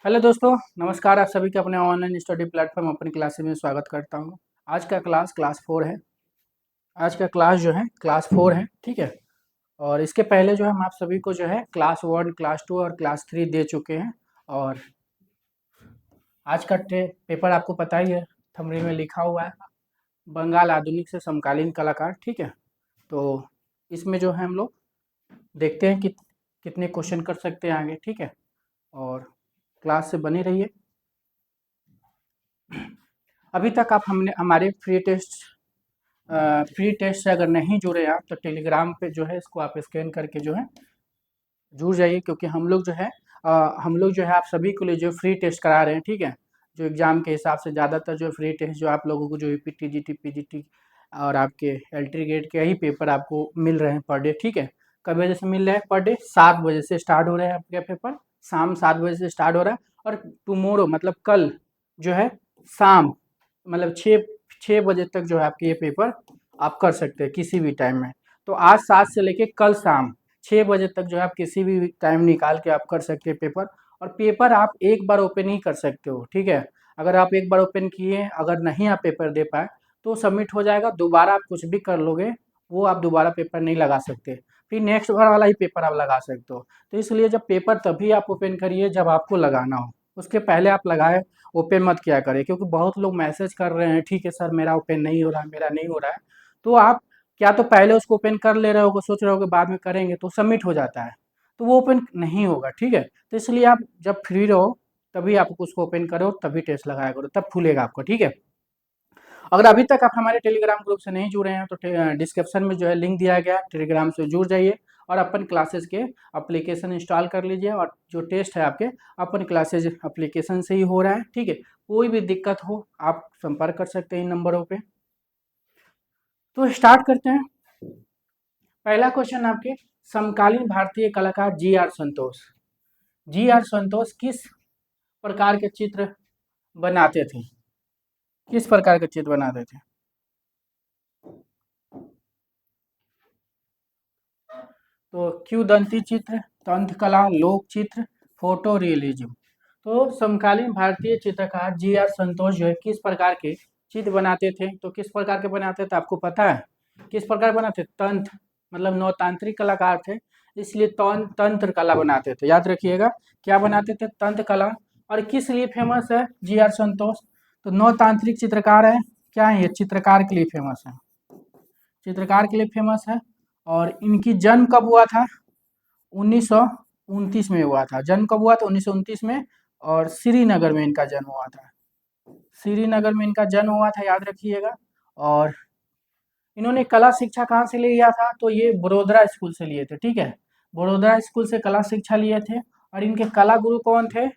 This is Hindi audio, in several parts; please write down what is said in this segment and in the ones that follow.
हेलो दोस्तों, नमस्कार। आप सभी का अपने ऑनलाइन स्टडी प्लेटफॉर्म अपनी क्लासेस में स्वागत करता हूं। आज का क्लास 4 है। आज का क्लास जो है क्लास 4 है, ठीक है। और इसके पहले जो है हम आप सभी को जो है क्लास 1, क्लास 2 और क्लास 3 दे चुके हैं। और आज का पेपर आपको पता ही है, थंबनेल में लिखा हुआ है बंगाल आधुनिक से समकालीन कलाकार, ठीक है। तो इसमें जो है हम लोग देखते हैं कि कितने क्वेश्चन कर सकते हैं आगे, ठीक है। और क्लास से बने रहिए। अभी तक आप हमने हमारे फ्री टेस्ट से अगर नहीं जुड़े आप, तो टेलीग्राम पे जो है इसको आप स्कैन करके जो है जुड़ जाइए, क्योंकि हम लोग जो है आप सभी के लिए जो फ्री टेस्ट करा रहे हैं, ठीक है। जो एग्ज़ाम के हिसाब से ज़्यादातर जो फ्री टेस्ट जो आप लोगों को जो यूपी टीजीटी पीजीटी और आपके एल्ट्री गेट के ही पेपर आपको मिल रहे हैं पर डे, ठीक है। कब बजे से मिल रहे हैं? पर डे 7 बजे से स्टार्ट हो रहे हैं आपके पेपर। शाम 7 बजे से स्टार्ट हो रहा है। और टुमारो मतलब कल जो है शाम मतलब 6 बजे तक जो है आपके ये पेपर आप कर सकते हैं किसी भी टाइम में। तो आज 7 से लेके कल शाम 6 बजे तक जो है आप किसी भी टाइम निकाल के आप कर सकते हैं पेपर। और पेपर आप एक बार ओपन ही कर सकते हो, ठीक है। अगर आप एक बार ओपन किए, अगर नहीं आप पेपर दे पाए तो सबमिट हो जाएगा। दोबारा आप कुछ भी कर लोगे, वो आप दोबारा पेपर नहीं लगा सकते। फिर नेक्स्ट बार वाला ही पेपर आप लगा सकते हो। तो इसलिए जब पेपर तभी आप ओपन करिए जब आपको लगाना हो। उसके पहले आप लगाए ओपन मत किया करें, क्योंकि बहुत लोग मैसेज कर रहे हैं, ठीक है सर मेरा ओपन नहीं हो रहा है, मेरा नहीं हो रहा है। तो आप क्या तो पहले उसको ओपन कर ले रहे हो, सोच रहे हो कि बाद में करेंगे, तो सबमिट हो जाता है, तो वो ओपन नहीं होगा, ठीक है। तो इसलिए आप जब फ्री रहो तभी आप उसको ओपन करो, तभी टेस्ट लगाया करो, तब खुलेगा आपको, ठीक है। अगर अभी तक आप हमारे टेलीग्राम ग्रुप से नहीं जुड़े हैं तो डिस्क्रिप्शन में जो है लिंक दिया गया है, टेलीग्राम से जुड़ जाइए और अपन क्लासेस के एप्लीकेशन इंस्टॉल कर लीजिए। और जो टेस्ट है आपके अपन क्लासेज एप्लीकेशन से ही हो रहा है, ठीक है। कोई भी दिक्कत हो आप संपर्क कर सकते हैं इन नंबरों पे। तो स्टार्ट करते हैं। पहला क्वेश्चन आपके, समकालीन भारतीय कलाकार जी आर संतोष। जी आर संतोष किस प्रकार के चित्र बनाते थे? किस प्रकार के चित्र बनाते थे? तो क्यूदंती चित्र, तंत्र कला, लोक चित्र, फोटो रियलिज्म। तो समकालीन भारतीय चित्रकार जी आर संतोष जो है किस प्रकार के चित्र बनाते थे? तो किस प्रकार के बनाते थे आपको पता है? किस प्रकार बनाते? तंत्र मतलब नवतांत्रिक कलाकार थे, इसलिए तंत्र कला बनाते थे। याद रखिएगा, क्या बनाते थे? तंत्र कला। और किस लिए फेमस है जी आर संतोष? तो नवतांत्रिक चित्रकार है। क्या है ये? चित्रकार के लिए फेमस है, चित्रकार के लिए फेमस है। और इनकी जन्म कब हुआ था? 1929 में हुआ था। जन्म कब हुआ था? 1929 में। और श्रीनगर में इनका जन्म हुआ था। श्रीनगर में इनका जन्म हुआ था, याद रखिएगा। और इन्होंने कला शिक्षा कहाँ से लिया था? तो ये बड़ोदरा स्कूल से लिए थे, ठीक है। बड़ोदरा स्कूल से कला शिक्षा लिए थे। और इनके कला गुरु कौन थे?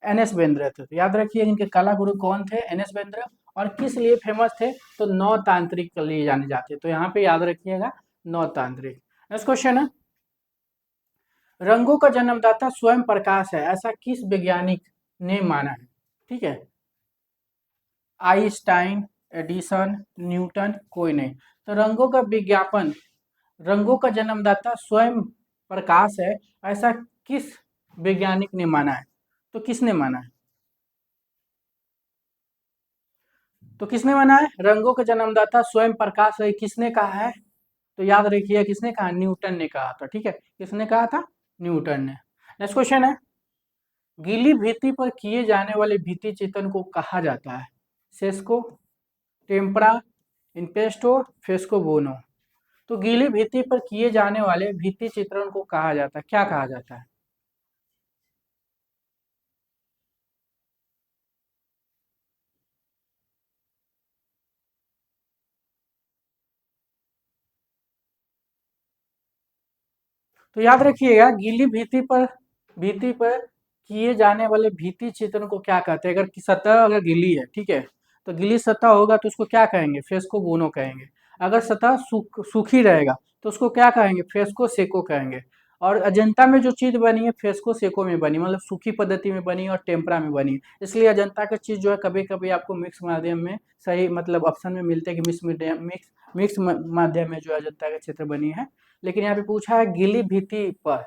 एन एस बेंद्रे थे। तो याद रखिए इनके कला गुरु कौन थे? N S Bendre. और किस लिए फेमस थे? तो नौतांत्रिक के लिए जाने जाते। तो यहाँ पे याद रखिएगा नौतांत्रिक। नेक्स्ट क्वेश्चन है, रंगों का जन्मदाता स्वयं प्रकाश है, ऐसा किस वैज्ञानिक ने माना है? ठीक है, आइंस्टाइन, एडिसन, न्यूटन, कोई नहीं। तो रंगों का जन्मदाता स्वयं प्रकाश है, ऐसा किस वैज्ञानिक ने माना है? तो किसने माना है? तो किसने माना है रंगों का जन्मदाता स्वयं प्रकाश है? किसने कहा है? तो याद रखिए किसने कहा? न्यूटन ने कहा था, ठीक है। किसने कहा था? न्यूटन ने। नेक्स्ट क्वेश्चन है, गीली भित्ति पर किए जाने वाले भित्ति चित्रण को कहा जाता है? सेस्को, टेम्परा, इम्पेस्टो, फेस्को बोनो। तो गीली भित्ति पर किए जाने वाले भित्ति चित्रण को कहा जाता है, क्या कहा जाता है? तो याद रखिएगा गीली भित्ति पर किए जाने वाले भित्ति चित्रण को क्या कहते हैं? अगर सतह अगर गीली है, ठीक है, तो गीली सतह होगा तो उसको क्या कहेंगे? फेस्को बोनो कहेंगे। अगर सतह सूखी रहेगा तो उसको क्या कहेंगे? फेस्को सेको कहेंगे। और अजंता में जो चीज बनी है फेस्को सेको में बनी, मतलब सूखी पद्धति में बनी और टेम्परा में बनी। इसलिए अजंता की चीज जो है कभी कभी आपको मिक्स माध्यम में सही मतलब ऑप्शन में मिलते हैं कि मिक्स माध्यम में जो अजंता के चित्र बनी है। लेकिन यहाँ पे पूछा है गीली भित्ति पर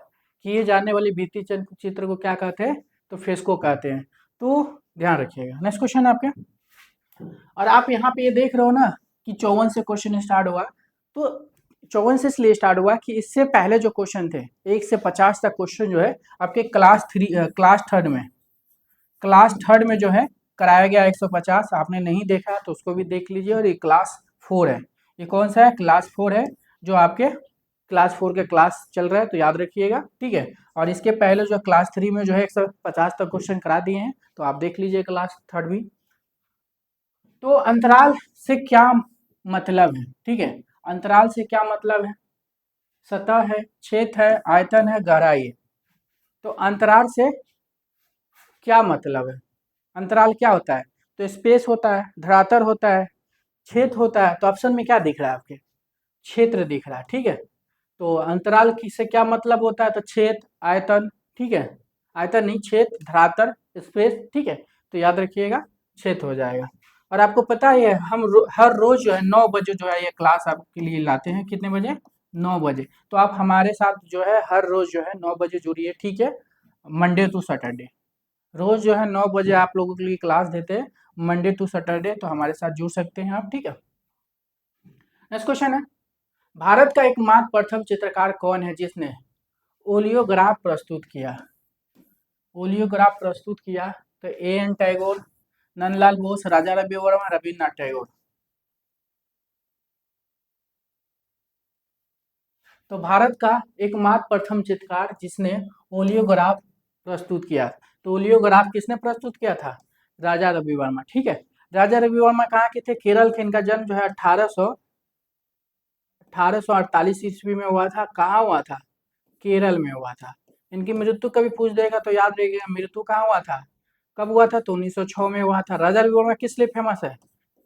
किए जाने वाली भित्ति चित्र को क्या कहते हैं? तो फेस को कहते हैं। तो ध्यान रखिएगा। नेक्स्ट क्वेश्चन आपके, और आप यहाँ पे ये देख रहे हो ना कि 54 से क्वेश्चन स्टार्ट हुआ। तो 54 से इसलिए स्टार्ट हुआ कि इससे पहले जो क्वेश्चन थे 1 से 50 तक क्वेश्चन जो है आपके क्लास थर्ड में जो है कराया गया 150। आपने नहीं देखा तो उसको भी देख लीजिए। और ये क्लास 4 है, ये कौन सा है, क्लास 4 है, जो आपके क्लास 4 के क्लास चल रहा है, तो याद रखिएगा, ठीक है। और इसके पहले जो क्लास 3 में जो है 150 तक क्वेश्चन करा दिए हैं, तो आप देख लीजिए क्लास थर्ड भी। तो अंतराल से क्या मतलब है, ठीक है, अंतराल से क्या मतलब है, सतह है, क्षेत्र है, आयतन है, गहराई है। तो अंतराल से क्या मतलब है, अंतराल क्या होता है, तो स्पेस होता है, धरातल होता है, क्षेत्र होता है। तो ऑप्शन में क्या दिख रहा है आपके, क्षेत्र दिख रहा है, ठीक है। तो अंतराल से क्या मतलब होता है, तो क्षेत्र, आयतन, ठीक है, आयतन नहीं, क्षेत्र, धरातल, स्पेस, ठीक है। तो याद रखिएगा क्षेत्र हो जाएगा। और आपको पता ही है हम हर रोज जो है 9 बजे जो है ये क्लास आपके लिए लाते हैं, कितने बजे, 9 बजे। तो आप हमारे साथ जो है हर रोज जो है 9 बजे जुड़िए, ठीक है, मंडे टू सैटरडे। रोज जो है 9 बजे आप लोगों के लिए क्लास देते हैं, मंडे टू सैटरडे, तो हमारे साथ जुड़ सकते हैं आप, ठीक है। नेक्स्ट क्वेश्चन है, भारत का एकमात्र प्रथम चित्रकार कौन है जिसने ओलियोग्राफ प्रस्तुत किया, ओलियोग्राफ प्रस्तुत किया, तो A.N. टैगोर, नंदलाल बोस, राजा रवि वर्मा, रविन्द्रनाथ टैगोर। तो भारत का एकमात्र प्रथम चित्रकार जिसने ओलियोग्राफ प्रस्तुत किया, तो ओलियोग्राफ किसने प्रस्तुत किया था, राजा रवि वर्मा, ठीक है। राजा रवि वर्मा कहाँ के थे, केरल के। इनका जन्म जो है 1848 ईस्वी में हुआ था। कहाँ हुआ था, केरल में हुआ था। इनकी मृत्यु कभी पूछ देगा तो याद रखिएगा, मृत्यु कहाँ हुआ था, कब हुआ था, तो 1906 में हुआ था। राजा रवि वर्मा किस लिए फेमस है,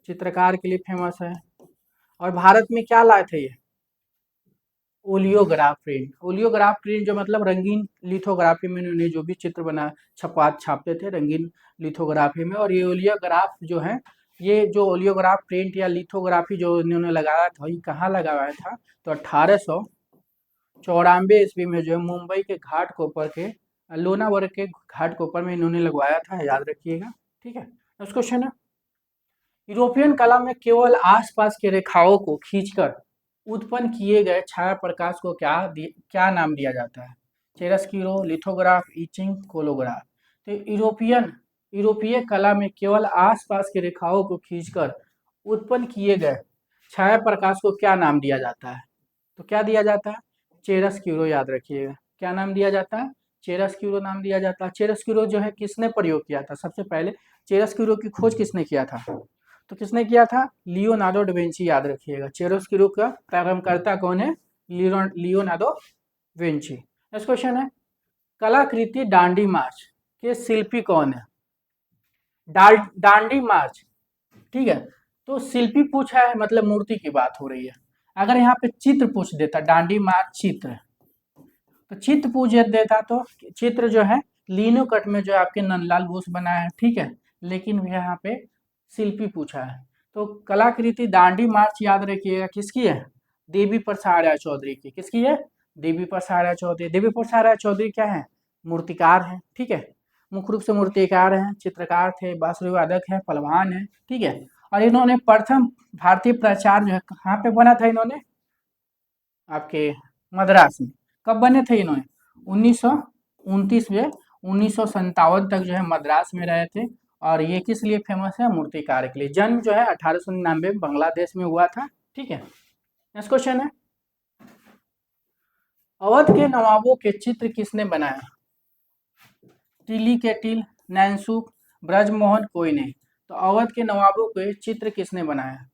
चित्रकार के लिए फेमस है। और भारत में क्या लाए थे ये, ओलियोग्राफ प्रिंट। ओलियोग्राफ प्रिंट जो मतलब रंगीन लिथोग्राफी में इन्होंने जो भी चित्र बना छापते थे रंगीन लिथोग्राफी में। और ये ओलियोग्राफ जो है, ये जो ओलियोग्राफ प्रिंट या लिथोग्राफी जो इन्होंने लगाया था, ये कहाँ लगाया था, तो 1894 ईस्वी में जो है मुंबई के घाट कोपर के लोनावला के घाट कोपर में इन्होंने लगवाया था, याद रखिएगा, ठीक है। नेक्स्ट क्वेश्चन है, यूरोपियन कला में केवल आसपास के रेखाओं को खींचकर उत्पन्न किए गए छाया प्रकाश को क्या नाम दिया जाता है, चिरस्क्यूरो, लिथोग्राफ, इचिंग, कोलोग्राफ। तो यूरोपीय कला में केवल आसपास के रेखाओं को खींचकर उत्पन्न किए गए छाया प्रकाश को क्या नाम दिया जाता है, तो क्या दिया जाता है, चिरस्क्यूरो, याद रखिएगा, क्या नाम दिया जाता है, चिरस्क्यूरो नाम दिया जाता है। चिरस्क्यूरो जो है किसने प्रयोग किया था, सबसे पहले चिरस्क्यूरो की खोज किसने किया था, तो किसने किया था, लियोनार्डो डा विंची, याद रखिएगा। चिरस्क्यूरो का प्रारंभकर्ता कौन है, लियोनार्डो विंची। नेक्स्ट क्वेश्चन है, कलाकृति डांडी मार्च के शिल्पी कौन है, डांडी मार्च, ठीक है। तो शिल्पी पूछा है मतलब मूर्ति की बात हो रही है। अगर यहाँ पे चित्र पूछ देता, डांडी मार्च चित्र, तो चित्र पूछ देता तो चित्र जो है लीनो कट में जो है आपके नंदलाल बोस बनाया है, ठीक है। लेकिन यहाँ पे शिल्पी पूछा है। तो कलाकृति डांडी मार्च याद रखिएगा किसकी है, देवी प्रसाद राय चौधरी की। किसकी है, देवी प्रसाद राय चौधरी। देवी प्रसाद राय चौधरी क्या है, मूर्तिकार है, ठीक है, मुख्य रूप से मूर्तिकार हैं, चित्रकार थे, बांसुरी वादक है, पहलवान है, ठीक है। और इन्होंने प्रथम भारतीय प्रचार जो है कहाँ पे बना था, इन्होंने आपके मद्रास में। कब बने थे इन्होंने, 1929 में, 1957 तक जो है मद्रास में रहे थे। और ये किस लिए फेमस है, मूर्तिकार के लिए। जन्म जो है 1899 में बांग्लादेश में हुआ था, ठीक है। नेक्स्ट क्वेश्चन है, अवध के नवाबों के चित्र किसने बनाया, टिली के टिल, नैनसुख, ब्रजमोहन, कोई नहीं। तो अवध के नवाबों के चित्र किसने बनाया,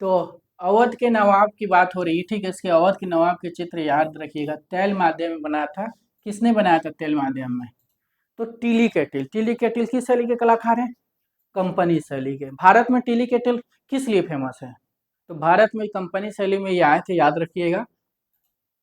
तो अवध के नवाब की बात हो रही है, ठीक है। इसके अवध के नवाब के चित्र याद रखिएगा, तैल माध्यम में बनाया था। किसने बनाया था तैल माध्यम में, तो टिली केटिल। टिली केटिल किस शैली के कलाकार हैं, कंपनी शैली के। भारत में टिली केटिल किस लिए फेमस है, तो भारत में कंपनी शैली में ये आए थे, याद रखिएगा।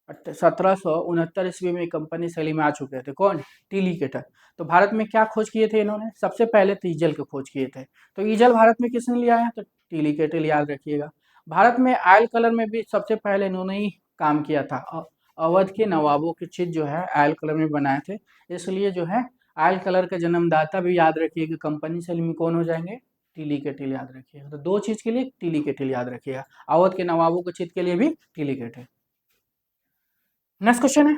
1769 ईस्वी में कंपनी शैली में आ चुके थे, कौन, टिली केटल। तो भारत में क्या खोज किए थे इन्होंने, सबसे पहले तो ईजल की खोज किए थे। तो ईजल भारत में किसने लिया है, तो टिली केटल, याद रखिएगा। भारत में ऑयल कलर में भी सबसे पहले इन्होंने ही काम किया था। अवध के नवाबों के चित्र जो है ऑयल कलर में बनाए थे, इसलिए जो है ऑयल कलर का जन्मदाता भी याद रखिएगा, कंपनी सेल में कौन हो जाएंगे, टिली के टिल याद रखिएगा। तो दो चीज के लिए टिली के टिल याद रखिएगा, अवध के नवाबों के चित्र के लिए भी टिली के टिल। नेक्स्ट क्वेश्चन है,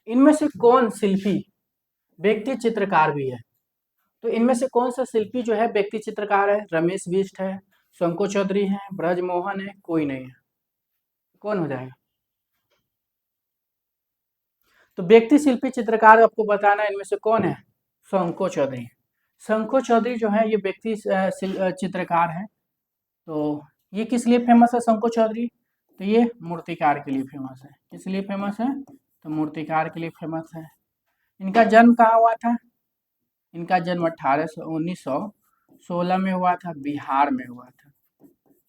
इनमें से कौन शिल्पी व्यक्ति चित्रकार भी है? तो इनमें से कौन सा शिल्पी जो है व्यक्ति चित्रकार है? रमेश बिष्ट है, शंको चौधरी है, ब्रजमोहन है, कोई नहीं है, कौन हो जाएगा? तो व्यक्ति शिल्पी चित्रकार आपको बताना है इनमें से कौन है, शंको चौधरी। शंको चौधरी जो है ये व्यक्ति चित्रकार है। तो ये किस लिए फेमस है शंको चौधरी? तो ये मूर्तिकार के लिए फेमस है। किस लिए फेमस है? तो मूर्तिकार के लिए फेमस है। इनका जन्म कहाँ हुआ था? इनका जन्म 1916 में हुआ था, बिहार में हुआ था,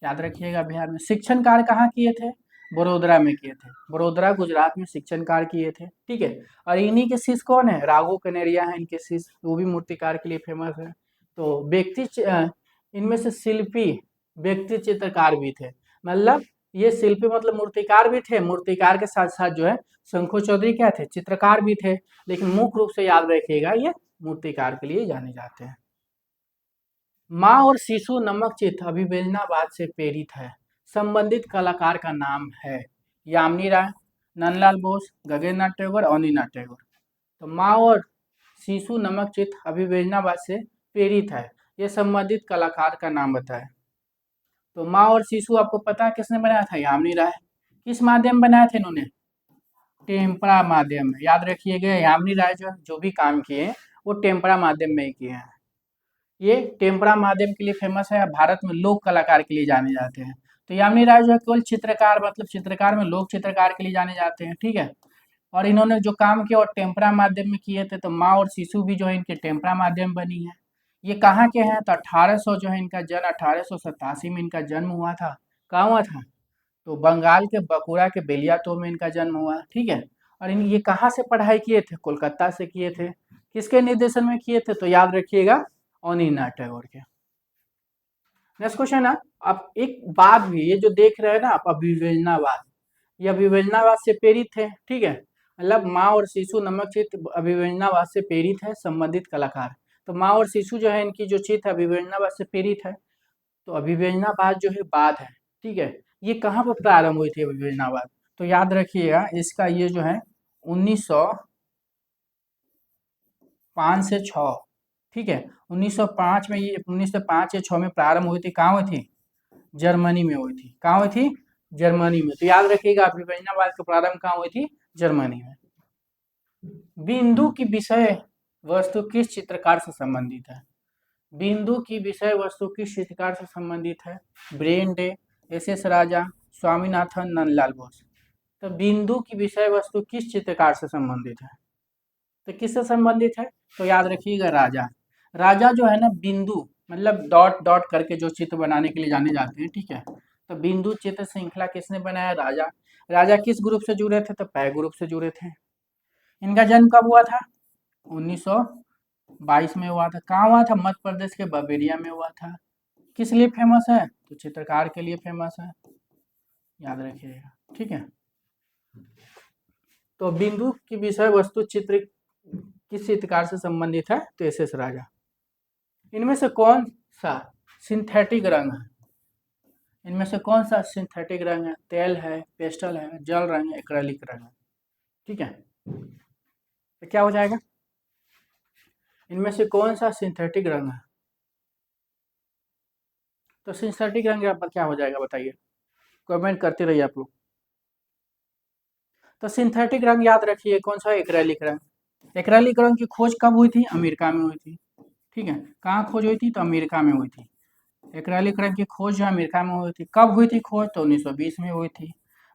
याद रखिएगा बिहार में। शिक्षण कार्य कहाँ किए थे? बड़ोदरा में किए थे, बड़ोदरा गुजरात में शिक्षण कार्य किए थे, ठीक है। और इन्हीं के शिष्य कौन है? राघव कनेरिया है इनके शिष्य, वो भी मूर्तिकार के लिए फेमस है। तो इनमें से शिल्पी व्यक्ति चित्रकार भी थे, मतलब ये शिल्पी मतलब मूर्तिकार भी थे, मूर्तिकार के साथ साथ जो है शंको चौधरी क्या थे, चित्रकार भी थे, लेकिन मुख्य रूप से याद रखिएगा ये मूर्तिकार के लिए जाने जाते हैं। माँ और शिशु नमक चित्र अभिवेदनावाद से प्रेरित है, संबंधित कलाकार का नाम है यामिनी राय, नंदलाल बोस, गगनेंद्र नाथ टैगोर, अवनींद्रनाथ टैगोर। तो माँ और शिशु नमक चित्र अभिवेदनावाद से प्रेरित है, ये संबंधित कलाकार का नाम बताए। तो माँ और शिशु आपको पता है किसने बनाया था? यामिनी राय। किस माध्यम बनाए थे इन्होंने? टेम्परा माध्यम में, याद रखिएगा यामिनी राय जो भी काम किए वो टेम्परा माध्यम में ही किए हैं। ये टेम्परा माध्यम के लिए फेमस है, भारत में लोक कलाकार के लिए जाने जाते हैं। तो यामिनी राय जो है केवल चित्रकार, मतलब चित्रकार में लोक चित्रकार के लिए जाने जाते हैं, ठीक है। और इन्होंने जो काम किया और टेम्परा माध्यम में किए थे। तो माँ और शिशु भी जो है इनके टेम्परा माध्यम बनी है। ये कहाँ के हैं? तो 1800 जो है इनका जन्म 1887 में इनका जन्म हुआ था। कहाँ हुआ था? तो बंगाल के बकुड़ा के बेलियातोड़ में इनका जन्म हुआ, ठीक है। और ये कहाँ से पढ़ाई किए थे? कोलकाता से किए थे। किसके निर्देशन में किए थे? तो याद रखिएगा अवनींद्रनाथ टैगोर के। नेक्स्ट क्वेश्चन है, आप एक बात भी ये जो देख रहे हैं ना आप, अभिवेदनावाद, ये अभिवेदनावाद से प्रेरित है, ठीक है। मतलब माँ और शिशु नमक चित्र अभिवेदनावाद से प्रेरित है, संबंधित कलाकार। तो माँ और शिशु जो है इनकी जो चित्र अभिवेदनावाद से प्रेरित है। तो अभिवेदनावाद जो है बाद है, ठीक है। ये कहाँ पर प्रारंभ हुई थी अभिवेदनावाद? तो याद रखिएगा इसका ये जो है 1905 से 6, ठीक है। 1905 में, ये 1905 या 6 में प्रारंभ हुई थी। कहाँ हुई थी? जर्मनी में हुई थी। कहाँ हुई थी? जर्मनी में। तो याद रखिएगा अभिवेदनावाद का प्रारंभ कहाँ हुई थी? जर्मनी में। बिंदु की विषय वस्तु किस चित्रकार से संबंधित है? बिंदु की विषय वस्तु किस चित्रकार से संबंधित है? ब्रेन डे, एस राजा, स्वामीनाथन, नंदलाल बोस। तो बिंदु की विषय वस्तु किस चित्रकार से संबंधित है? तो किससे संबंधित है? तो याद रखिएगा राजा। राजा जो है ना बिंदु मतलब डॉट डॉट करके जो चित्र बनाने के लिए जाने जाते हैं, ठीक है। तो बिंदु चित्र श्रृंखला किसने बनाया? राजा। राजा किस ग्रुप से जुड़े थे? तो पै ग्रुप से जुड़े थे। इनका जन्म कब हुआ था? 1922 में हुआ था। कहाँ हुआ था? मध्य प्रदेश के बबेरिया में हुआ था। किस लिए फेमस है? तो चित्रकार के लिए फेमस है, याद रखिएगा, ठीक है। तो बिंदु की विषय वस्तु चित्र किस चित्रकार से संबंधित है? तो एस राजा। इनमें से कौन सा सिंथेटिक रंग है? इनमें से कौन सा सिंथेटिक रंग है? तेल है, पेस्टल है, जल रंग है, एक्रेलिक रंग है, ठीक है। तो क्या हो जाएगा? इनमें से कौन सा सिंथेटिक रंग है? तो सिंथेटिक रंग यहाँ पर क्या हो जाएगा बताइए, कमेंट करते रहिए आप लोग। तो सिंथेटिक रंग याद रखिए कौन सा? एक्रेलिक रंग। एक्रेलिक रंग की खोज कब हुई थी? अमेरिका में हुई थी, ठीक है। कहाँ खोज हुई थी? तो अमेरिका में हुई थी। एक्रेलिक रंग की खोज जो अमेरिका में हुई थी। कब हुई थी खोज? तो 1920 में हुई थी।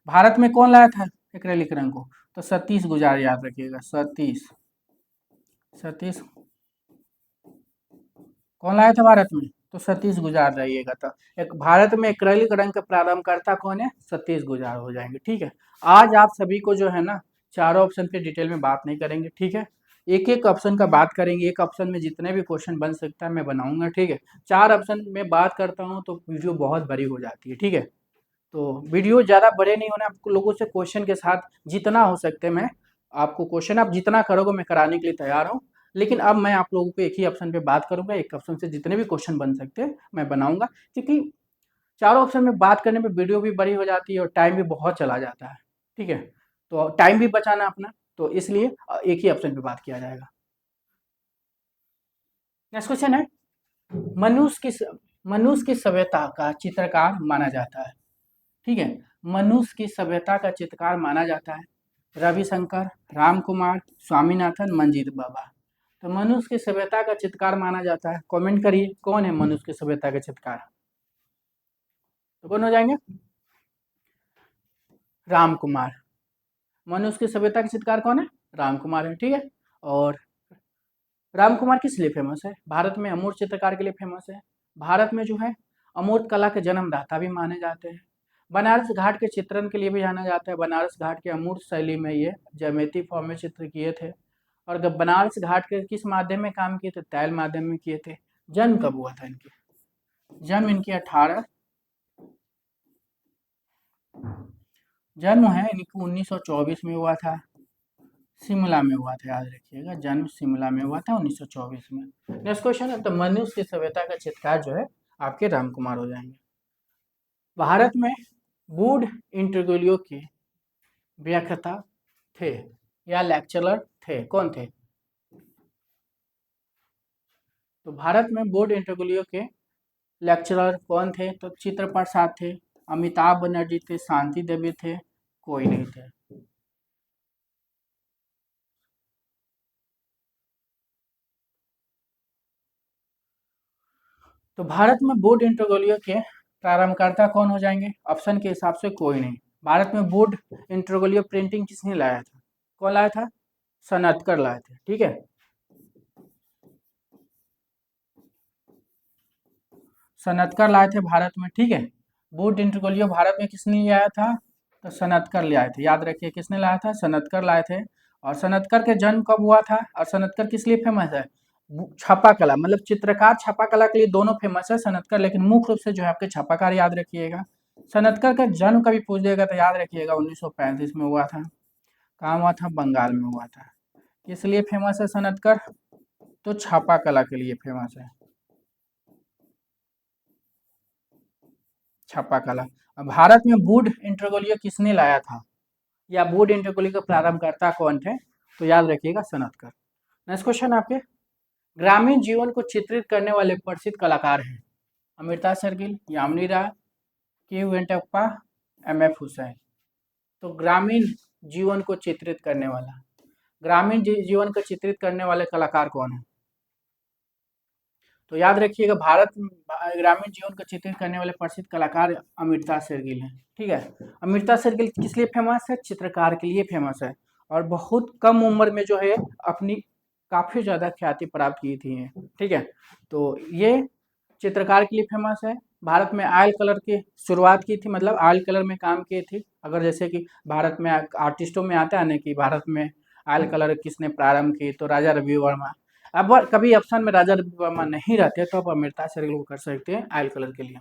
भारत में कौन लाया था एक्रेलिक रंग को? तो सतीश गुजार, याद रखिएगा, सतीश कौन लाया था भारत में? तो सतीश गुजार रहिएगा। तो एक भारत में एक्रेलिक रंग का प्रारंभकर्ता कौन है? सतीश गुजार हो जाएंगे, ठीक है। आज आप सभी को जो है ना चारों ऑप्शन पे डिटेल में बात नहीं करेंगे, ठीक है। एक एक ऑप्शन का बात करेंगे, एक ऑप्शन में जितने भी क्वेश्चन बन सकता है मैं बनाऊंगा, ठीक है। चार ऑप्शन में बात करता हूँ तो वीडियो बहुत बड़ी हो जाती है, ठीक है। तो वीडियो ज़्यादा बड़े नहीं होने, आपको लोगों से क्वेश्चन के साथ जितना हो सकते मैं आपको क्वेश्चन आप जितना करोगे मैं कराने के लिए तैयार हूँ। लेकिन अब मैं आप लोगों को एक ही ऑप्शन पे बात करूँगा, एक ऑप्शन से जितने भी क्वेश्चन बन सकते हैं मैं बनाऊँगा, क्योंकि चारों ऑप्शन में बात करने में वीडियो भी बड़ी हो जाती है और टाइम भी बहुत चला जाता है, ठीक है? तो टाइम भी बचाना अपना, तो इसलिए एक ही ऑप्शन पे बात किया जाएगा। नेक्स्ट क्वेश्चन है, मनुष्य की सभ्यता का चित्रकार माना जाता है, ठीक है? मनुष्य की सभ्यता का चित्रकार माना जाता है रविशंकर, राम कुमार, स्वामीनाथन, मंजीत बाबा। तो मनुष्य की सभ्यता का चित्रकार माना जाता है, कमेंट करिए कौन है मनुष्य की सभ्यता का चित्रकार। तो कौन हो जाएंगे? राम कुमार। मनुष्य की सभ्यता के चित्रकार कौन है? राम कुमार है, ठीक है। और राम कुमार किस लिए फेमस है? भारत में अमूर्त चित्रकार के लिए फेमस है। भारत में जो है अमूर्त कला के जन्मदाता भी माने जाते हैं। बनारस घाट के चित्रण के लिए भी जाना जाता है। बनारस घाट के अमूर्त शैली में ये ज्यामिति फॉर्म में चित्र किए थे। और जब बनारस घाट के किस माध्यम में काम किए थे? तैल माध्यम में किए थे। जन्म कब हुआ था इनके? जन्म इनकी 18 जन्म है इनकी 1924 में हुआ था, शिमला में हुआ था, याद रखिएगा, जन्म शिमला में हुआ था 1924 में। नेक्स्ट क्वेश्चन है, तो मनुष्य की सभ्यता का चित्रकार जो है आपके राम कुमार हो जाएंगे। भारत में बूढ़ इंटरगुलियो के व्याख्याता थे या लेक्चरर थे, कौन थे? तो भारत में बूढ़ इंटरगुलियो के लेक्चरर कौन थे? तो चित्र प्रसाद थे, अमिताभ बनर्जी थे, शांति देवी थे, कोई नहीं थे। तो भारत में बोर्ड इंटरगोलियो के प्रारंभकर्ता कौन हो जाएंगे? ऑप्शन के हिसाब से कोई नहीं। भारत में बोर्ड इंटरगोलियो प्रिंटिंग किसने लाया था? कौन लाया था? सनतकर लाए थे, ठीक है। सनतकर लाए थे भारत में, ठीक है। बोर्ड इंटरगोलियो भारत में किसने लाया था? तो सनतकर ले आए थे, याद रखिए किसने लाया था? सनतकर लाए थे। और सनतकर के जन्म कब हुआ था? और सनतकर किस लिए फेमस है? छापा कला, मतलब चित्रकार छापा कला के लिए दोनों फेमस है सनतकर, लेकिन मुख्य रूप से जो है आपके छापाकार याद रखिएगा। सनतकर का जन्म कभी पूछ देगा तो याद रखिएगा 1935 में हुआ था। कहाँ हुआ था? बंगाल में हुआ था। किस लिए फेमस है सनतकर? तो छापा कला के लिए फेमस है, छापा कला। अब भारत में वुड इंटरगोलियो किसने लाया था, या वुड इंटरगोलियो का प्रारंभकर्ता कौन थे? तो याद रखिएगा सनतकर। नेक्स्ट क्वेश्चन आपके, ग्रामीण जीवन को चित्रित करने वाले प्रसिद्ध कलाकार हैं अमृता शेरगिल, यामिनी राय, के वेंकटप्पा, एम.एफ. हुसैन। तो ग्रामीण जीवन को चित्रित करने वाला, ग्रामीण जीवन को चित्रित करने वाले कलाकार कौन है? तो याद रखिएगा भारत ग्रामीण जीवन को चित्रित करने वाले प्रसिद्ध कलाकार अमृता शेरगिल हैं, ठीक है। अमृता शेरगिल किस लिए फेमस है? चित्रकार के लिए फेमस है। और बहुत कम उम्र में जो है अपनी काफी ज्यादा ख्याति प्राप्त की थी, ठीक है। तो ये चित्रकार के लिए फेमस है। भारत में ऑयल कलर की शुरुआत की थी, मतलब ऑयल कलर में काम किए थे। अगर जैसे कि भारत में आर्टिस्टों में आता है ना कि भारत में ऑयल कलर किसने प्रारंभ की, तो राजा रवि वर्मा। अब कभी ऑप्शन में राजा रवि वर्मा नहीं रहते तो आप अमृता शेरगिल को कर सकते हैं ऑयल कलर के लिए।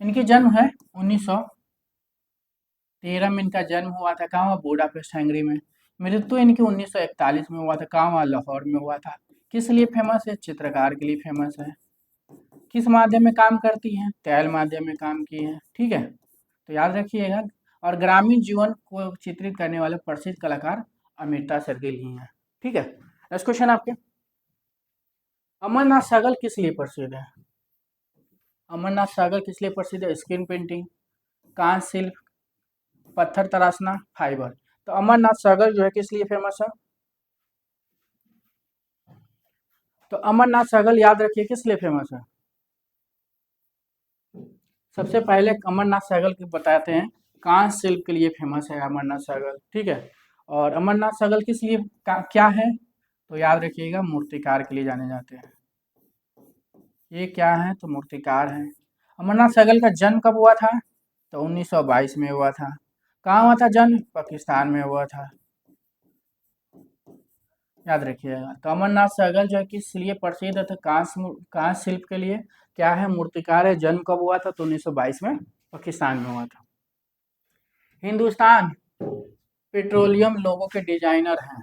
इनकी जन्म है 1913 में, इनका जन्म हुआ था, कहाँ हुआ? बुडापेस्ट हंगरी में। मृत्यु इनकी 1941 में हुआ था, कहाँ हुआ? लाहौर में हुआ था। किस लिए फेमस है? चित्रकार के लिए फेमस है। किस माध्यम में काम करती हैं? तैल माध्यम में काम की है, ठीक है। तो याद रखिएगा। और ग्रामीण जीवन को चित्रित करने वाले प्रसिद्ध कलाकार अमृता शेरगिल ही हैं, ठीक है। नेक्स्ट क्वेश्चन आपके, अमरनाथ सागर किस लिए प्रसिद्ध है? अमरनाथ सागर किस लिए प्रसिद्ध है? स्क्रीन पेंटिंग, कांस्य शिल्प, पत्थर तराशना, फाइबर। तो अमरनाथ सागर जो है किस लिए फेमस है? तो अमरनाथ सागर याद रखिए किस लिए फेमस है? सबसे पहले अमरनाथ सागर की बताते हैं, कांस्य शिल्प के लिए फेमस है अमरनाथ सागर, ठीक है। और अमरनाथ सागर किस लिए क्या है? तो याद रखिएगा मूर्तिकार के लिए जाने जाते हैं। ये क्या है? तो मूर्तिकार हैं। अमरनाथ सागर का जन्म कब हुआ था? तो 1922 में हुआ था। कहाँ हुआ था जन्म? पाकिस्तान में हुआ था, याद रखिएगा। तो अमरनाथ सागर जो है किस लिए प्रसिद्ध है? तो कांस्य शिल्प के लिए। क्या है? मूर्तिकार है। जन्म कब हुआ था? तो 1922 में पाकिस्तान में हुआ था। हिंदुस्तान पेट्रोलियम लोगो के डिजाइनर हैं।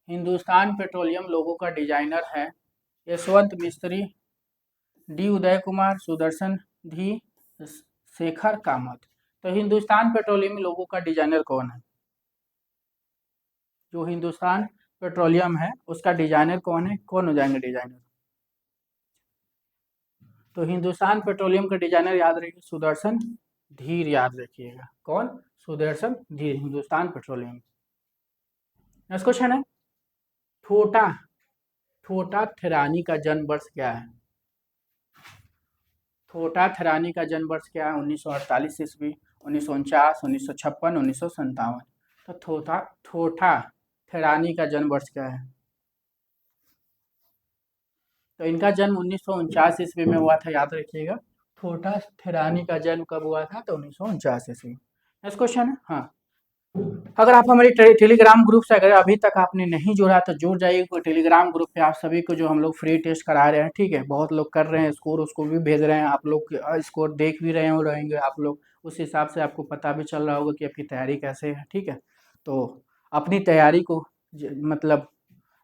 हिंदुस्तान पेट्रोलियम लोगो का डिजाइनर है यशवंत मिस्त्री, डी उदय कुमार, सुदर्शन धी, शेखर कामत। तो हिंदुस्तान पेट्रोलियम लोगो का डिजाइनर कौन है? जो हिंदुस्तान पेट्रोलियम है उसका डिजाइनर कौन है? कौन हो जाएंगे डिजाइनर? तो हिंदुस्तान पेट्रोलियम का डिजाइनर याद रखिए सुदर्शन धीर, याद रखिएगा। कौन? सुदर्शन धीर, हिंदुस्तान पेट्रोलियम। नेक्स्ट क्वेश्चन है, ठोटा ठोटा थेरानी का जन्म वर्ष क्या है? ठोटा थेरानी का जन्म वर्ष क्या है? 1948 ईस्वी, 1949, 1956, 1957। तो ठोठा थेरानी का जन्म वर्ष क्या है? तो इनका जन्म 1949 ईस्वी में हुआ था, याद रखिएगा। ठोठा थेरानी का जन्म कब हुआ था? तो 1949 ईस्वी। नेक्स्ट क्वेश्चन है, हाँ, अगर आप हमारे टेलीग्राम ग्रुप से अगर अभी तक आपने नहीं जुड़ा तो जुड़ जाइए टेलीग्राम ग्रुप पे। आप सभी को जो हम लोग फ्री टेस्ट करा रहे हैं, ठीक है, बहुत लोग कर रहे हैं स्कोर, उसको भी भेज रहे हैं। आप लोग स्कोर देख भी रहे हो रहेंगे आप लोग, उस हिसाब से आपको पता भी चल रहा होगा कि आपकी तैयारी कैसे है, ठीक है। तो अपनी तैयारी को मतलब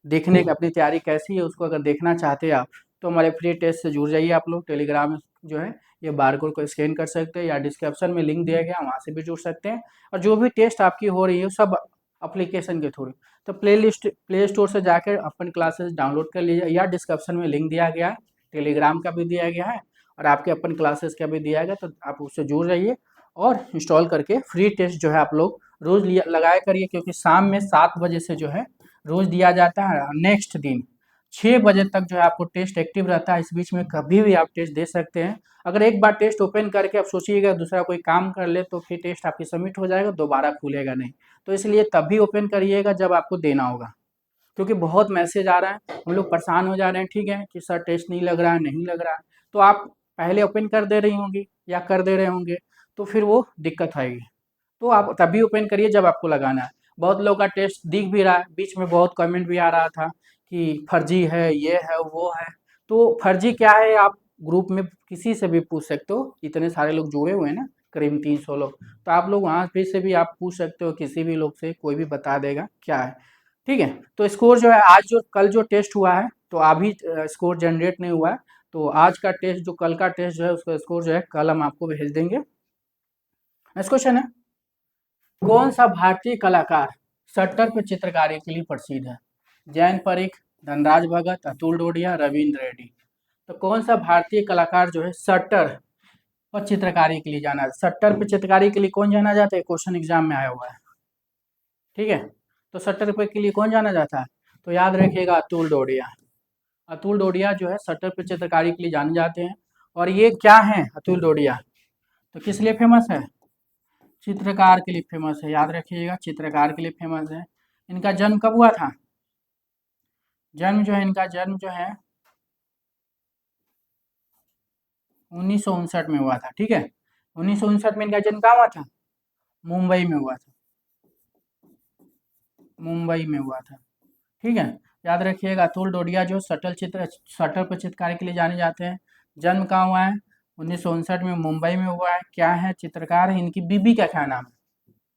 देखने का, अपनी तैयारी कैसी है उसको अगर देखना चाहते हैं आप, तो हमारे फ्री टेस्ट से जुड़ जाइए। आप लोग टेलीग्राम जो है ये बारकोड को स्कैन कर सकते हैं या डिस्क्रिप्शन में लिंक दिया गया वहाँ से भी जुड़ सकते हैं। और जो भी टेस्ट आपकी हो रही है सब एप्लीकेशन के थ्रू, तो प्ले स्टोर से जाकर अपन क्लासेस डाउनलोड कर लीजिए या डिस्क्रिप्शन में लिंक दिया गया है, टेलीग्राम का भी दिया गया है और आपके अपन क्लासेस का भी दिया गया, तो आप उससे जुड़ जाइए और इंस्टॉल करके फ्री टेस्ट जो है आप लोग रोज़ लगाया करिए, क्योंकि शाम में 7 बजे से जो है रोज़ दिया जाता है। नेक्स्ट दिन 6 बजे तक जो है आपको टेस्ट एक्टिव रहता है, इस बीच में कभी भी आप टेस्ट दे सकते हैं। अगर एक बार टेस्ट ओपन करके आप सोचिएगा दूसरा कोई काम कर ले तो फिर टेस्ट आपकी सबमिट हो जाएगा, दोबारा खुलेगा नहीं। तो इसलिए तभी ओपन करिएगा जब आपको देना होगा, क्योंकि बहुत मैसेज आ रहा है, हम लोग परेशान हो जा रहे हैं, ठीक है, कि सर टेस्ट नहीं लग रहा है, नहीं लग रहा है। तो आप पहले ओपन कर दे रही होंगी या कर दे रहे होंगे, तो फिर वो दिक्कत आएगी। तो आप तभी ओपन करिए जब आपको लगाना है। बहुत लोगों का टेस्ट दिख भी रहा है, बीच में बहुत कमेंट भी आ रहा था कि फर्जी है, ये है, वो है। तो फर्जी क्या है आप ग्रुप में किसी से भी पूछ सकते हो, इतने सारे लोग जुड़े हुए हैं ना, करीब 300 लोग, तो आप लोग वहाँ पे से भी आप पूछ सकते हो, किसी भी लोग से, कोई भी बता देगा क्या है, ठीक है। तो स्कोर जो है आज जो कल जो टेस्ट हुआ है तो अभी स्कोर जनरेट नहीं हुआ है, तो आज का टेस्ट जो कल का टेस्ट जो है उसका स्कोर जो है कल हम आपको भेज देंगे। नेक्स्ट क्वेश्चन है, कौन सा भारतीय कलाकार शट्टर पर चित्रकारी के लिए प्रसिद्ध है? जैन परीख, धनराज भगत, अतुल डोडिया, रविंद्र रेड्डी। तो कौन सा भारतीय कलाकार जो है शट्टर पर चित्रकारी के लिए जाना है? शट्टर पर चित्रकारी के लिए कौन जाना जाता है? क्वेश्चन एग्जाम में आया हुआ है, ठीक है। तो शट्टर पर के लिए कौन जाना जाता है? तो याद रखिएगा अतुल डोडिया। अतुल डोडिया जो है शट्टर पर चित्रकारी के लिए जाने जाते हैं। और ये क्या है अतुल डोडिया? तो किस लिए फेमस है? चित्रकार के लिए फेमस है, याद रखिएगा, चित्रकार के लिए फेमस है। इनका जन्म कब हुआ था? जन्म जो है इनका जन्म जो है 1959 में हुआ था, ठीक है। 1959 में इनका जन्म कहाँ हुआ था? मुंबई में हुआ था, मुंबई में हुआ था, ठीक है। याद रखिएगा अतुल डोडिया जो शटर पर चित्रकारी के लिए जाने जाते हैं। जन्म कहाँ हुआ है? 1959 में मुंबई में हुआ है। क्या है? चित्रकार है। इनकी बीबी का क्या नाम है?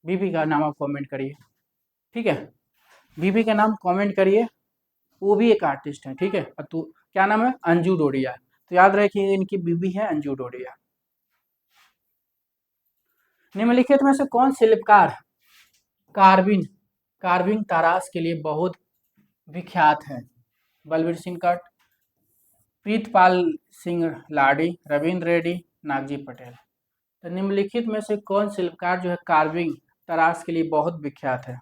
बीबी का नाम आप कमेंट करिए, ठीक है। बीबी का नाम कमेंट करिए, वो भी एक आर्टिस्ट है, ठीक है। तो क्या नाम है? अंजू डोडिया। तो याद रखिए इनकी बीबी है अंजू डोडिया। निम्नलिखित में से कौन शिल्पकार कार्विंग कार्विंग तराश के लिए बहुत विख्यात है? बलबीर सिंह कट, प्रीतपाल सिंह लाडी, रविंद्र रेड्डी, नागजी पटेल। तो निम्नलिखित में से कौन शिल्पकार जो है कार्विंग तराश के लिए बहुत विख्यात है?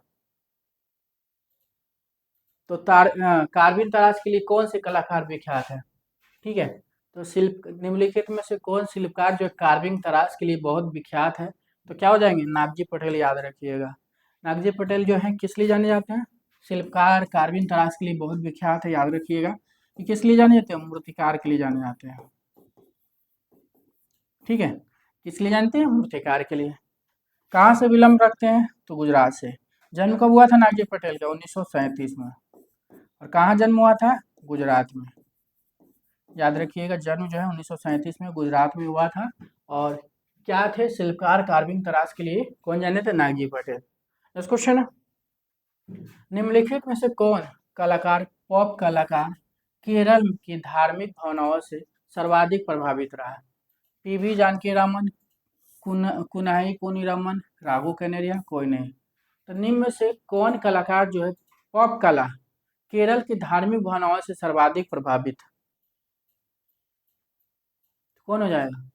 तो कार्विंग तराश के लिए कौन से कलाकार विख्यात है, ठीक है। तो शिल्प निम्नलिखित में से कौन शिल्पकार जो कार्विंग तराश के लिए बहुत विख्यात है? तो क्या हो जाएंगे? नागजी पटेल, याद रखिएगा। नागजी पटेल जो है किस लिए जाने जाते हैं? शिल्पकार कार्विंग तराश के लिए बहुत विख्यात है, याद रखिएगा। कि किस लिए जाने जाते हैं? मूर्तिकार के लिए जाने जाते हैं, ठीक है। किस लिए जानते हैं? मूर्तिकार के लिए। कहाँ से विलम्ब रखते हैं? तो गुजरात से। जन्म कब हुआ था नागजी पटेल का? 1937 में। और कहाँ जन्म हुआ था? गुजरात में। याद रखिएगा जन्म जो है 1937 में गुजरात में हुआ था। और क्या थे शिल्पकार कार्विंग तराश के लिए? कौन जाने थे? नागजी पटेल। नेक्स्ट क्वेश्चन है, निम्नलिखित में से कौन कलाकार पॉप कलाकार केरल की धार्मिक भावनाओं से सर्वाधिक प्रभावित रहा? पीवी जानकी रामन, कुनाई कोनीरामन, राघो कनेरिया, कोई नहीं। तो निम्न में से कौन कलाकार जो है पॉप कला केरल की धार्मिक भावनाओं से सर्वाधिक प्रभावित, कौन हो जाएगा?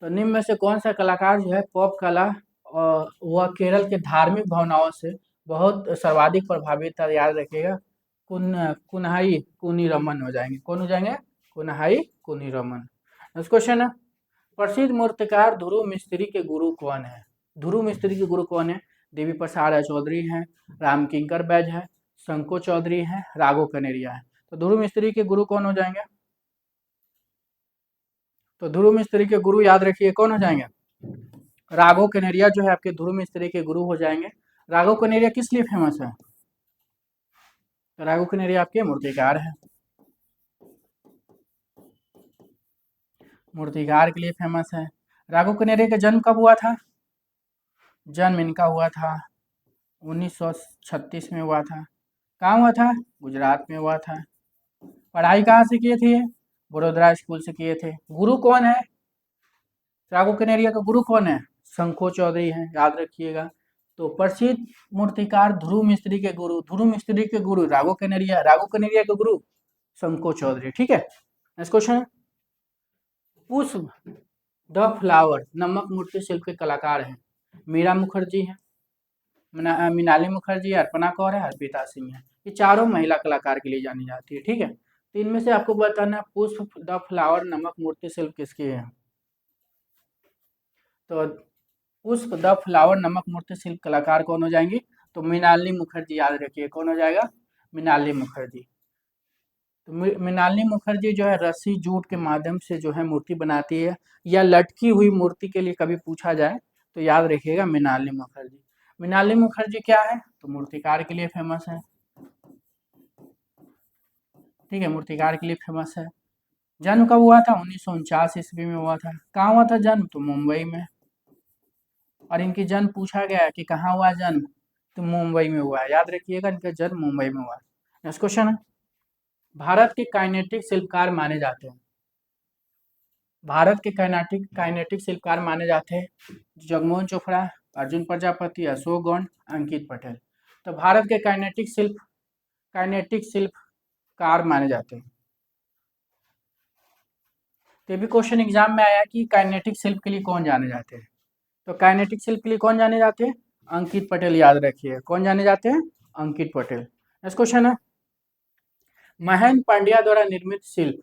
तो निम्न में से कौन सा कलाकार जो है पॉप कला और वह केरल के धार्मिक भावनाओं से बहुत सर्वाधिक प्रभावित है? याद रखिएगा, कुन्हाई कुनीरमन हो जाएंगे। कौन हो जाएंगे? कुन्हाई कुनीरमन। नेक्स्ट क्वेश्चन है, प्रसिद्ध मूर्तिकार ध्रुव मिस्त्री के गुरु कौन है? ध्रुव मिस्त्री के गुरु कौन है? देवी प्रसाद चौधरी हैं, राम किंकर बैज है, शंको चौधरी है, राघो कनेरिया है। तो ध्रुव मिस्त्री के गुरु कौन हो जाएंगे? तो ध्रुव मिस्त्री के गुरु याद रखिए कौन हो जाएंगे? राघो कनेरिया जो है आपके ध्रुव मिस्त्री के गुरु हो जाएंगे। राघो कनेरिया किस लिए फेमस है? तो राघो कनेरिया आपके मूर्तिकार है, मूर्तिकार के लिए फेमस है। राघो कनेरिया का जन्म कब हुआ था? जन्म इनका हुआ था 1936 में हुआ था। कहाँ हुआ था? गुजरात में हुआ था। पढ़ाई कहाँ से किए थे? बड़ोदरा स्कूल से किए थे। गुरु कौन है? राघो कनेरिया का गुरु कौन है? शंको चौधरी हैं, याद रखिएगा। तो प्रसिद्ध मूर्तिकार ध्रुव मिस्त्री के गुरु, ध्रुव मिस्त्री के गुरु राघो कनेरिया, राघो कनेरिया के गुरु शंको चौधरी। ठीक है, नेक्स्ट क्वेश्चन, पुष्प द फ्लावर नमक मूर्ति शिल्प के कलाकार हैं? मीरा मुखर्जी है, मीनाली मुखर्जी, अर्पणा कौर है, अर्पिता सिंह है। ये चारों महिला कलाकार के लिए जानी जाती है। ठीक है, तो इनमें से आपको बताना पुष्प द फ्लावर नमक मूर्ति शिल्प किसकी है? तो पुष्प द फ्लावर नमक मूर्ति शिल्प कलाकार कौन हो जाएंगी? तो मृणालिनी मुखर्जी, याद रखिए कौन हो जाएगा? मृणालिनी मुखर्जी। तो मृणालिनी मुखर्जी जो है रस्सी जूट के माध्यम से जो है मूर्ति बनाती है, या लटकी हुई मूर्ति के लिए कभी पूछा जाए तो याद रखिएगा मृणालिनी मुखर्जी। मृणालिनी मुखर्जी क्या है? तो मूर्तिकार के लिए फेमस है। ठीक है, मूर्तिकार के लिए फेमस है। जन्म कब हुआ था? 1949 ईस्वी में हुआ था। कहाँ हुआ था जन्म? तो मुंबई में। और इनकी जन्म पूछा गया कि कहाँ हुआ जन्म? तो मुंबई में हुआ है, याद रखिएगा इनका जन्म मुंबई में हुआ है। नेक्स्ट क्वेश्चन है, भारत के काइनेटिक शिल्पकार माने जाते हैं? भारत के काइनेटिक शिल्पकार माने जाते हैं जगमोहन चोपड़ा, अर्जुन प्रजापति, अशोक गौंड, अंकित पटेल। तो भारत के काइनेटिक शिल्पकार माने जाते हैं। तो भी क्वेश्चन एग्जाम में आया कि काइनेटिक शिल्प के लिए कौन जाने जाते हैं? तो काइनेटिक शिल्प के लिए कौन जाने जाते हैं? अंकित पटेल, याद रखिए कौन जाने जाते हैं? अंकित पटेल। नेक्स्ट क्वेश्चन है, महेंद्र पांड्या द्वारा निर्मित शिल्प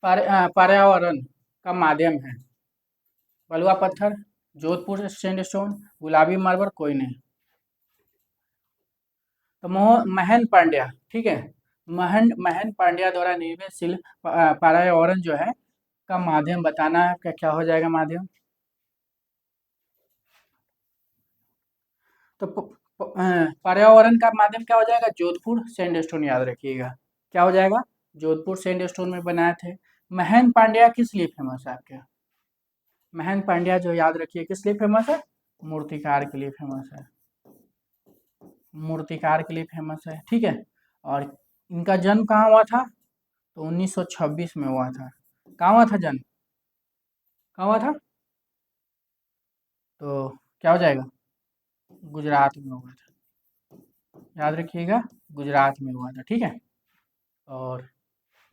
पर्यावरण का माध्यम है? बलुआ पत्थर, जोधपुर सैंडस्टोन, गुलाबी मार्बल, कोई नहीं। तो महेंद्र पांड्या, ठीक है, महेंद्र पांड्या द्वारा निर्मित शिल्प पर्यावरण जो है का माध्यम बताना है, क्या हो जाएगा माध्यम? तो पर्यावरण का माध्यम क्या हो जाएगा? जोधपुर सैंडस्टोन, याद रखिएगा क्या हो जाएगा? जोधपुर सैंडस्टोन में बनाए थे। महेंद्र पांड्या किस लिए फेमस है आपके? महेंद्र पांड्या जो याद रखिए किस लिए फेमस है? मूर्तिकार के लिए फेमस है, मूर्तिकार के लिए फेमस है। ठीक है, और इनका जन्म कहाँ हुआ था? तो 1926 में हुआ था। कहाँ हुआ था जन्म? कहाँ हुआ था? तो क्या हो जाएगा? गुजरात में हुआ था, याद रखिएगा गुजरात में हुआ था। ठीक है, और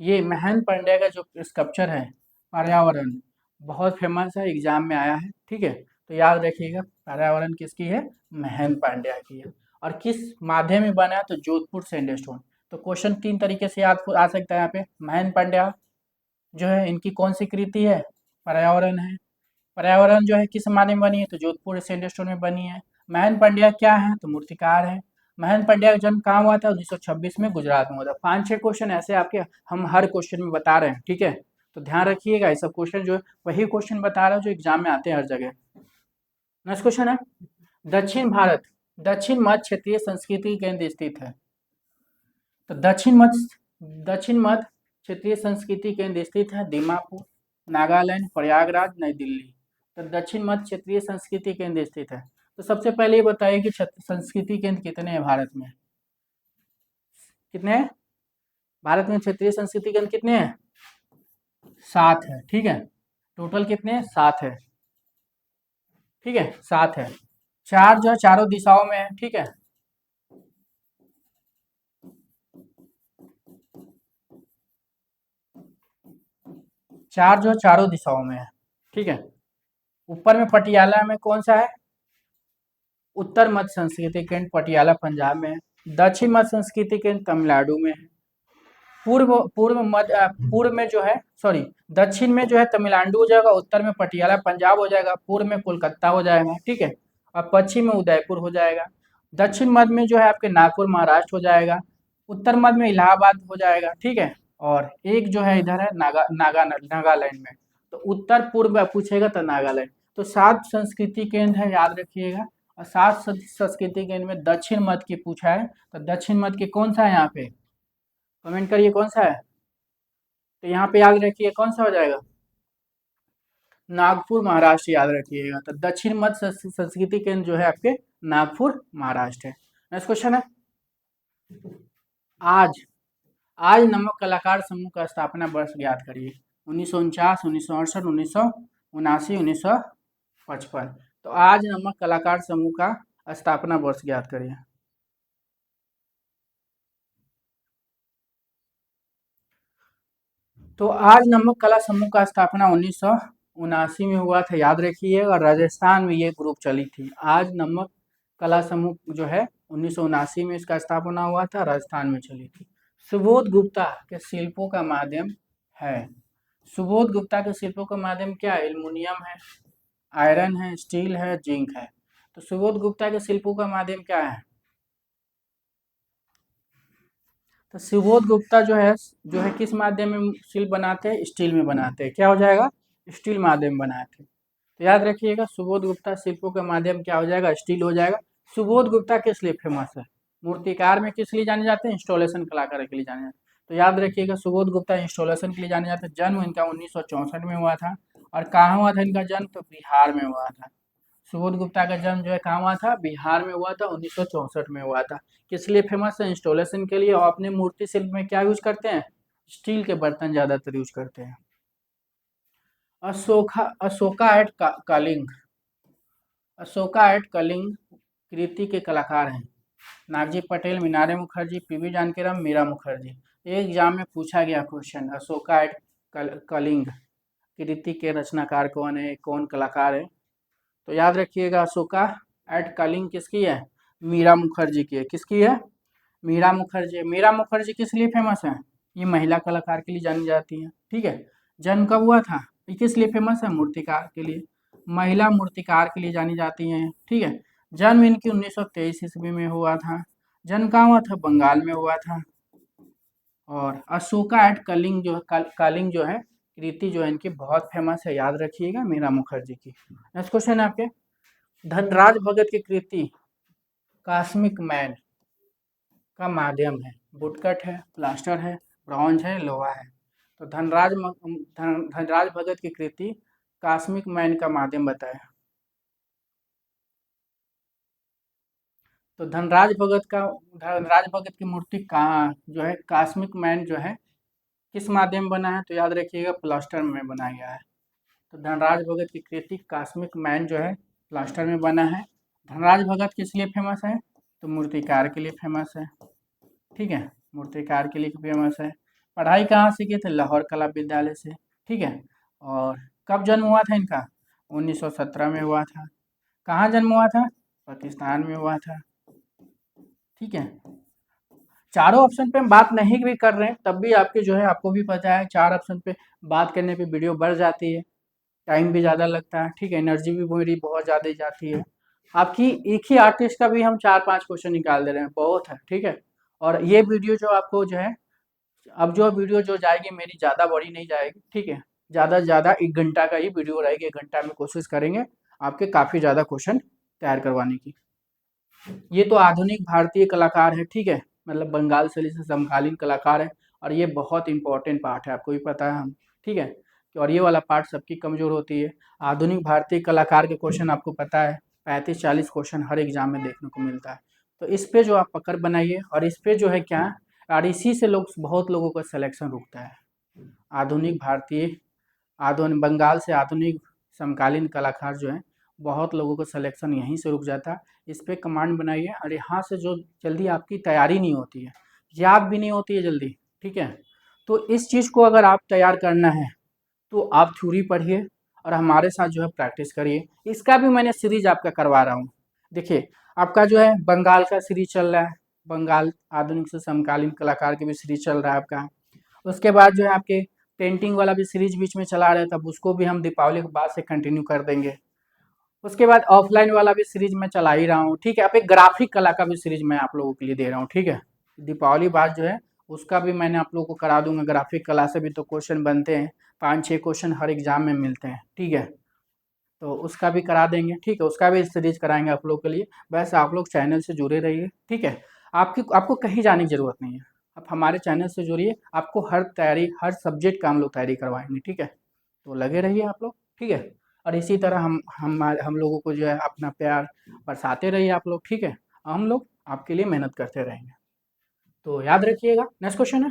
ये महेंद्र पांड्या का जो स्कल्पचर है पर्यावरण बहुत फेमस है, एग्जाम में आया है। ठीक है, तो याद रखिएगा पर्यावरण किसकी है? महेंद्र पांड्या की है। और किस माध्यम में बना है? तो जोधपुर सैंडस्टोन। तो क्वेश्चन तीन तरीके से याद आ सकता है यहाँ पे। महेंद्र पांड्या जो है इनकी कौन सी कृति है? पर्यावरण है। पर्यावरण जो है किस माध्यम में बनी है? तो जोधपुर सैंडस्टोन में बनी है। महेंद्र पांड्या क्या है? तो मूर्तिकार है। महेंद्र पांड्या का जन्म कहाँ हुआ था? 1926 में गुजरात में हुआ था। 5-6 क्वेश्चन ऐसे आपके हम हर क्वेश्चन में बता रहे हैं। ठीक है, तो ध्यान रखिएगा, ये सब क्वेश्चन जो है वही क्वेश्चन बता रहा है जो एग्जाम में आते हैं हर जगह। नेक्स्ट क्वेश्चन है, दक्षिण भारत दक्षिण मध्य क्षेत्रीय संस्कृति केंद्र स्थित है? तो दक्षिण मध्य क्षेत्रीय संस्कृति केंद्र स्थित है दीमापुर, नागालैंड, प्रयागराज, नई दिल्ली। तो दक्षिण मध्य क्षेत्रीय संस्कृति केंद्र स्थित है। तो सबसे पहले ये बताइए कि संस्कृति केंद्र कितने हैं भारत में? कितने हैं? भारत में क्षेत्रीय संस्कृति केंद्र कितने हैं? 7 है, ठीक है। टोटल कितने हैं? 7 है, ठीक है, 7 है। 4 जो है चारों दिशाओं में है, ठीक है। चार जो है चारों दिशाओं में है, ठीक है। ऊपर में पटियाला में कौन सा है? उत्तर मध्य संस्कृति केंद्र पटियाला पंजाब में है। दक्षिण मध्य संस्कृति केंद्र तमिलनाडु में है। पूर्व में जो है, सॉरी, दक्षिण में जो है तमिलनाडु हो जाएगा, उत्तर में पटियाला पंजाब हो जाएगा, पूर्व में कोलकाता हो जाएगा, ठीक है। और पश्चिम में उदयपुर हो जाएगा। दक्षिण मध्य में जो है आपके नागपुर महाराष्ट्र हो जाएगा। उत्तर मध्य में इलाहाबाद हो जाएगा, ठीक है। और एक जो है इधर है नागालैंड में। तो उत्तर पूर्व में पूछेगा तो नागालैंड। तो 7 संस्कृति केंद्र है, याद रखिएगा। और 7 संस्कृति केंद्र में दक्षिण मध्य की पूछा है, तो दक्षिण मध्य के कौन सा है यहाँ पे? कमेंट करिए कौन सा है। तो यहाँ पे याद रखिए कौन सा हो जाएगा? नागपुर महाराष्ट्र, याद रखिएगा। तो दक्षिण मध्य संस्कृति केंद्र जो है आपके नागपुर महाराष्ट्र है। नेक्स्ट क्वेश्चन है, आज आज नमक कलाकार समूह का स्थापना वर्ष ज्ञात करिए। 1949, 1968, 1979, 1955। तो आज नमक कलाकार समूह का स्थापना वर्ष ज्ञात करिए। तो आज नमक कला समूह का स्थापना 1979 में हुआ था, याद रखिए। और राजस्थान में ये ग्रुप चली थी। आज नमक कला समूह जो है 1979 में इसका स्थापना हुआ था, राजस्थान में चली थी। सुबोध गुप्ता के शिल्पों का माध्यम है। सुबोध गुप्ता के शिल्पों का माध्यम क्या है? एल्युमिनियम है, आयरन है, स्टील है, जिंक है। तो सुबोध गुप्ता के शिल्पों का माध्यम क्या है? तो सुबोध गुप्ता जो है किस माध्यम में शिल्प बनाते हैं? स्टील में बनाते हैं। क्या हो जाएगा? स्टील माध्यम बनाते हैं। तो याद रखिएगा सुबोध गुप्ता शिल्पों का माध्यम क्या हो जाएगा? स्टील हो जाएगा। सुबोध गुप्ता किस लिए फेमस है? मूर्तिकार में किस लिए जाने जाते हैं? इंस्टॉलेशन कलाकार के लिए जाने जाते हैं। तो याद रखिएगा सुबोध गुप्ता इंस्टॉलेशन के लिए जाने जाते हैं। जन्म इनका 1964 में हुआ था। और कहाँ हुआ था इनका जन्म? तो बिहार में हुआ था। सुबोध गुप्ता का जन्म जो है कहाँ हुआ था? बिहार में हुआ था, 1964 में हुआ था। किस लिए फेमस है? इंस्टॉलेशन के लिए। और अपने मूर्ति शिल्प में क्या यूज करते हैं? स्टील के बर्तन ज्यादातर यूज करते हैं। अशोका एट कलिंग। अशोका एट कलिंग कृति के कलाकार हैं नागजी पटेल, मीनारे मुखर्जी, पीवी जानकीराम, मीरा मुखर्जी। एक एग्जाम में पूछा गया क्वेश्चन, अशोका एट कलिंग कृति के रचनाकार कौन है, कौन कलाकार है? तो याद रखिएगा अशोका एट कलिंग किसकी है? मीरा मुखर्जी की है। किसकी है? मीरा मुखर्जी है। मीरा मुखर्जी किस लिए फेमस है? ये महिला कलाकार के लिए जानी जाती है, ठीक है। जन्म कब हुआ था? ये किस लिए फेमस है? मूर्तिकार के लिए, महिला मूर्तिकार के लिए जानी जाती हैं, ठीक है। जन्म इनकी 1923 ईस्वी में हुआ था। जन्म कहाँ हुआ था? बंगाल में हुआ था। और अशोका एट कलिंग जो है, कलिंग जो है कृति जो है इनकी बहुत फेमस है, याद रखिएगा, मीरा मुखर्जी की। नेक्स्ट क्वेश्चन है आपके, धनराज भगत की कृति कॉस्मिक मैन का माध्यम है। वुडकट है, प्लास्टर है, ब्रॉन्ज है, लोहा है। तो धनराज भगत की कृति कॉस्मिक मैन का माध्यम बताया। तो धनराज भगत की मूर्ति का जो है कॉस्मिक मैन जो है किस माध्यम बना है? तो याद रखिएगा प्लास्टर में बनाया गया है। तो धनराज भगत की कृति कॉस्मिक मैन जो है प्लास्टर में बना है। धनराज भगत किस लिए फेमस है? तो मूर्तिकार के लिए फेमस है, ठीक है, मूर्तिकार के लिए फेमस है। पढ़ाई कहाँ से की थे? लाहौर कला विद्यालय से, ठीक है। और कब जन्म हुआ था इनका? 1917 में हुआ था। कहाँ जन्म हुआ था? पाकिस्तान में हुआ था, ठीक है। चारों ऑप्शन पे हम बात नहीं भी कर रहे हैं तब भी आपके जो है आपको भी पता है 4 ऑप्शन पे बात करने पे वीडियो बढ़ जाती है, टाइम भी ज़्यादा लगता है, ठीक है, एनर्जी भी मेरी बहुत ज़्यादा जाती है। आपकी एक ही आर्टिस्ट का भी हम 4-5 क्वेश्चन निकाल दे रहे हैं, बहुत है, ठीक है। और ये वीडियो जो आपको जो है, अब जो वीडियो जो जाएगी मेरी ज़्यादा बड़ी नहीं जाएगी, ठीक है। ज़्यादा से ज़्यादा 1 घंटा का ही वीडियो रहेगी। 1 घंटा में कोशिश करेंगे आपके काफ़ी ज़्यादा क्वेश्चन तैयार करवाने की। ये तो आधुनिक भारतीय कलाकार है, ठीक है, मतलब बंगाल शैली से समकालीन कलाकार है। और ये बहुत इंपॉर्टेंट पार्ट है, आपको भी पता है हम, ठीक है। और ये वाला पार्ट सबकी कमज़ोर होती है। आधुनिक भारतीय कलाकार के क्वेश्चन आपको पता है 35-40 क्वेश्चन हर एग्जाम में देखने को मिलता है। तो इस पे जो आप पकड़ बनाइए और इस पे जो है क्या, और इसी से लोग बहुत लोगों का सिलेक्शन रुकता है। आधुनिक भारतीय आधुनिक बंगाल से आधुनिक समकालीन कलाकार जो हैं बहुत लोगों का सिलेक्शन यहीं से रुक जाता है। इस पे कमांड बनाइए और यहाँ से जो जल्दी आपकी तैयारी नहीं होती है, याद भी नहीं होती है जल्दी, ठीक है। तो इस चीज़ को अगर आप तैयार करना है तो आप थ्योरी पढ़िए और हमारे साथ जो है प्रैक्टिस करिए। इसका भी मैंने सीरीज आपका करवा रहा हूँ। देखिए आपका जो है बंगाल का सीरीज चल रहा है, बंगाल आधुनिक से समकालीन कलाकार की भी सीरीज चल रहा है आपका। उसके बाद जो है आपके पेंटिंग वाला भी सीरीज बीच में चला रहे, तब उसको भी हम दीपावली के बाद से कंटिन्यू कर देंगे। उसके बाद ऑफलाइन वाला भी सीरीज मैं चला ही रहा हूँ, ठीक है। अब एक ग्राफिक कला का भी सीरीज मैं आप लोगों के लिए दे रहा हूँ, ठीक है। दीपावली बाद जो है उसका भी मैंने आप लोगों को करा दूंगा। ग्राफिक कला से भी तो क्वेश्चन बनते हैं, 5-6 क्वेश्चन हर एग्जाम में मिलते हैं, ठीक है। तो उसका भी करा देंगे, ठीक है। उसका भी सीरीज कराएंगे आप लोग के लिए। बस आप लोग चैनल से जुड़े रहिए, ठीक है। आपको कहीं जाने की जरूरत नहीं है, आप हमारे चैनल से जुड़िए। आपको हर तैयारी, हर सब्जेक्ट का हम लोग तैयारी करवाएंगे, ठीक है। तो लगे रहिए आप लोग, ठीक है। और इसी तरह हम लोगों को जो है अपना प्यार बरसाते रहिए आप लोग, ठीक है। हम लोग आपके लिए मेहनत करते रहेंगे। तो याद रखिएगा। नेक्स्ट क्वेश्चन है,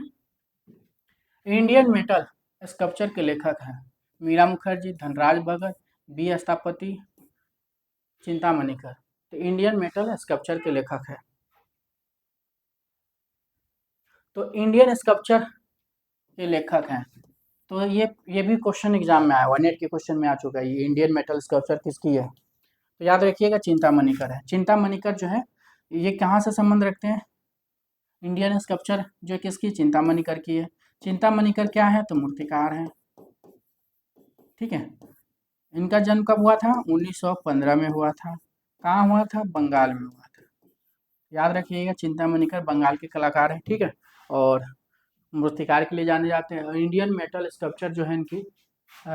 इंडियन मेटल स्कल्पचर के लेखक हैं मीरा मुखर्जी, धनराज भगत, बी स्थापति, चिंतामणिकर। तो इंडियन मेटल स्कल्पचर के लेखक है। तो इंडियन स्कल्पचर के लेखक हैं, तो ये भी क्वेश्चन एग्जाम में आया हुआ, नेट के क्वेश्चन में आ चुका है। ये इंडियन मेटल स्कल्पचर किसकी है, तो याद रखिएगा चिंतामणिकर है। चिंतामणिकर जो है ये कहाँ से संबंध रखते हैं, इंडियन स्कल्पचर जो किसकी, चिंतामणिकर की है। चिंतामणिकर क्या है, तो मूर्तिकार है, ठीक है। इनका जन्म कब हुआ था, 1915 में हुआ था। कहाँ हुआ था, बंगाल में हुआ था। याद रखिएगा चिंतामणिकर बंगाल के कलाकार हैं, ठीक है। और मूर्तिकार के लिए जाने जाते हैं। और इंडियन मेटल स्कल्पचर जो है इनकी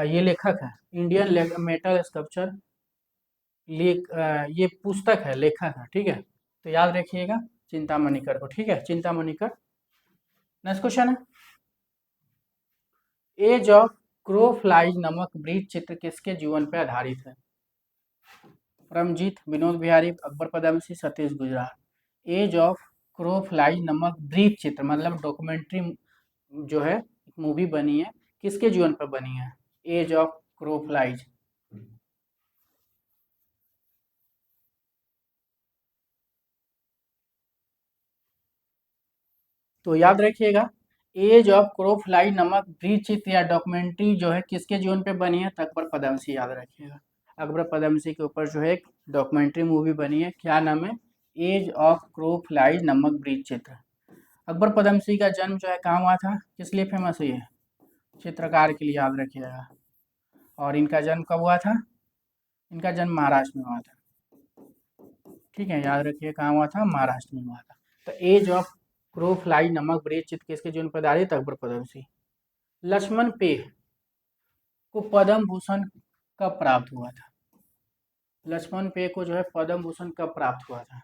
ये लेखक है। इंडियन मेटल स्कल्पचर ये पुस्तक है, लेखक है, ठीक है। तो याद रखिएगा चिंतामणिकर को, ठीक है, चिंतामणिकर। नेक्स्ट क्वेश्चन है, एज ऑफ क्रो फ्लाइज नामक ब्रीज चित्र किसके जीवन पर आधारित है, Paramjit, Vinod Bihari, Akbar Padamsee, Satish Gujral. As of crow flies नामक ब्रीज चित्र मतलब डॉक्यूमेंट्री जो है मूवी बनी है, किसके जीवन पर बनी है, एज ऑफ क्रो फ्लाइज। तो याद रखिएगा एज ऑफ क्रो फ्लाई नामक ब्रीज चित्र या डॉक्यूमेंट्री जो है किसके जीवन पे बनी है, तो अकबर पदमसी। याद रखिएगा अकबर पदमसी के ऊपर जो है एक डॉक्यूमेंट्री मूवी बनी है, क्या नाम है, एज ऑफ क्रो फ्लाई नामक ब्रीज चित्र। अकबर पदमसी का जन्म जो है कहाँ हुआ था, किस लिए फेमस है ये, चित्रकार के लिए, याद रखिएगा। और इनका जन्म कब हुआ था, इनका जन्म महाराष्ट्र में हुआ था, ठीक है। याद रखिए कहाँ हुआ था, महाराष्ट्र में हुआ था। तो एज ऑफ क्रो फ्लाई नामक ब्रीज चित्र किसके जीवन पर आधारित, अकबर पदमसी। लक्ष्मण पे को पद्म भूषण कब प्राप्त हुआ था, लक्ष्मण पे को जो है पद्म भूषण कब प्राप्त हुआ था।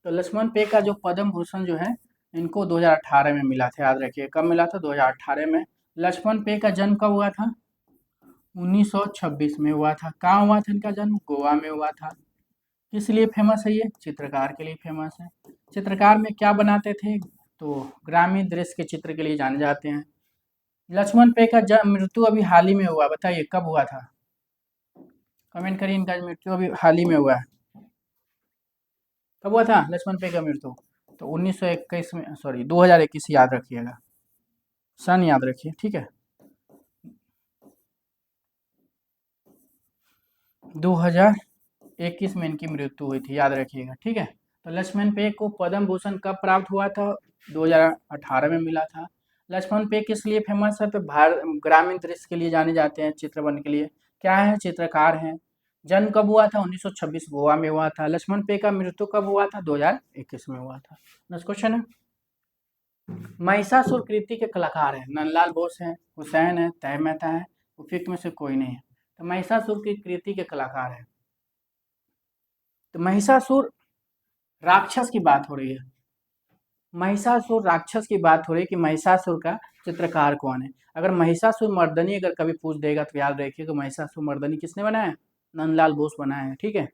तो लक्ष्मण पे का जो पद्म भूषण जो है इनको 2018 में मिला था, याद रखिए कब मिला था, 2018 में। लक्ष्मण पे का जन्म कब हुआ था, 1926 में हुआ था। कहाँ हुआ था इनका जन्म, गोवा में हुआ था। किस लिए फेमस है ये, चित्रकार के लिए फेमस है। चित्रकार में क्या बनाते थे, तो ग्रामीण दृश्य के चित्र के लिए जाने जाते हैं। लक्ष्मण पे का मृत्यु अभी हाल ही में हुआ, बताइए कब हुआ था, कमेंट करिए। इनका मृत्यु अभी हाल ही में हुआ है, कब हुआ था लक्ष्मण पे का मृत्यु, तो 1921 में, सॉरी 2021, याद रखिएगा, सन याद रखिए, ठीक है। 2021 में इनकी मृत्यु हुई थी, याद रखिएगा, ठीक है। तो लक्ष्मण पे को पद्म भूषण कब प्राप्त हुआ था, 2018 में मिला था। लक्ष्मण पे किस लिए फेमस है, तो ग्रामीण दृश्य के लिए जाने जाते हैं, चित्र बनने के लिए। क्या है, चित्रकार हैं। जन्म कब हुआ था, 1926 गोवा में हुआ था। लक्ष्मण पे का मृत्यु कब हुआ था, 2021 में हुआ था। नेक्स्ट क्वेश्चन है, महिषासुर कृति के कलाकार हैं नंदलाल बोस हैं, हुसैन है, तय मेहता है, उपयुक्त में से कोई नहीं है। तो महिषासुर की कृति के कलाकार हैं, तो महिषासुर राक्षस की बात हो रही है, महिषासुर राक्षस की बात हो रही है कि महिषासुर का चित्रकार कौन है। अगर महिषासुरमर्दनी अगर कभी पूछ देगा तो याद रखिए कि महिषासुरमर्दनी किसने बनाया, नंदलाल बोस बनाया है, ठीक है।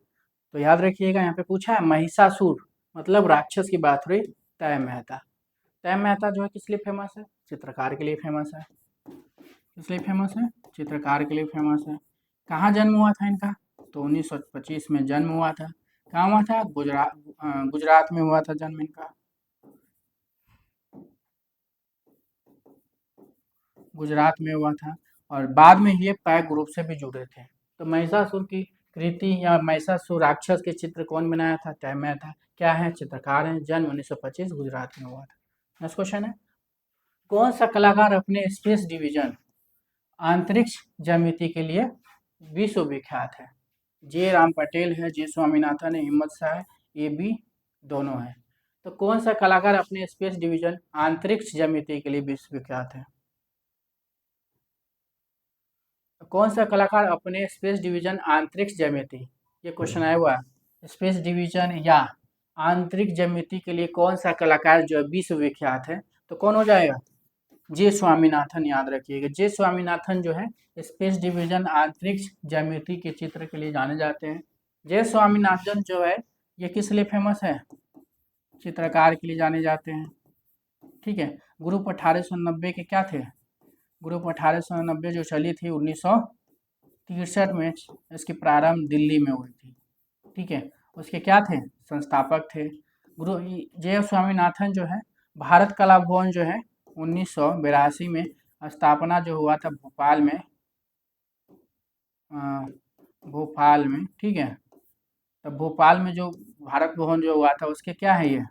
तो याद रखिएगा यहाँ पे पूछा है महिषासुर मतलब राक्षस की बात हुई, तय मेहता। तय मेहता जो है किस लिए फेमस है, चित्रकार के लिए फेमस है। किस लिए फेमस है, चित्रकार के लिए फेमस है। कहाँ जन्म हुआ था इनका, तो 1925 में जन्म हुआ था। कहाँ हुआ था, गुजरात में हुआ था जन्म इनका, गुजरात में हुआ था। और बाद में ये पैक ग्रुप से भी जुड़े थे। तो महिषासुर की कृति या महिषासुर राक्षस के चित्र कौन बनाया था, तय मेहता। क्या है, चित्रकार हैं, जन्म 1925 गुजरात में हुआ था। नेक्स्ट क्वेश्चन है, कौन सा कलाकार अपने स्पेस डिवीजन अंतरिक्ष ज्यामिति के लिए विश्व विख्यात है। जे राम पटेल है, जे स्वामीनाथन है, हिम्मत शाह है, ये भी दोनों है। तो कौन सा कलाकार अपने स्पेस डिवीजन अंतरिक्ष ज्यामिति के लिए विश्व विख्यात है। तो कौन सा कलाकार अपने स्पेस डिवीजन अंतरिक्ष ज्यामिति, ये क्वेश्चन आया हुआ, स्पेस डिवीजन या आंतरिक ज्यामिति के लिए कौन सा कलाकार जो विश्व विख्यात है, तो कौन हो जाएगा, जे स्वामीनाथन। याद रखिएगा, जे स्वामीनाथन जो है स्पेस डिवीजन अंतरिक्ष ज्यामिति के चित्र के लिए जाने जाते हैं। जे स्वामीनाथन जो है ये किस लिए फेमस है, चित्रकार के लिए जाने जाते हैं, ठीक है। ग्रुप 1890 के क्या थे, ग्रुप 1890 जो चली थी 1963 में, इसकी प्रारंभ दिल्ली में हुई थी, ठीक है। उसके क्या थे, संस्थापक थे। गुरु जे स्वामीनाथन जो है भारत कला भवन जो है 1982 में स्थापना जो हुआ था भोपाल में, भोपाल में, ठीक है। तो भोपाल में जो भारत भवन जो हुआ था उसके क्या है, ये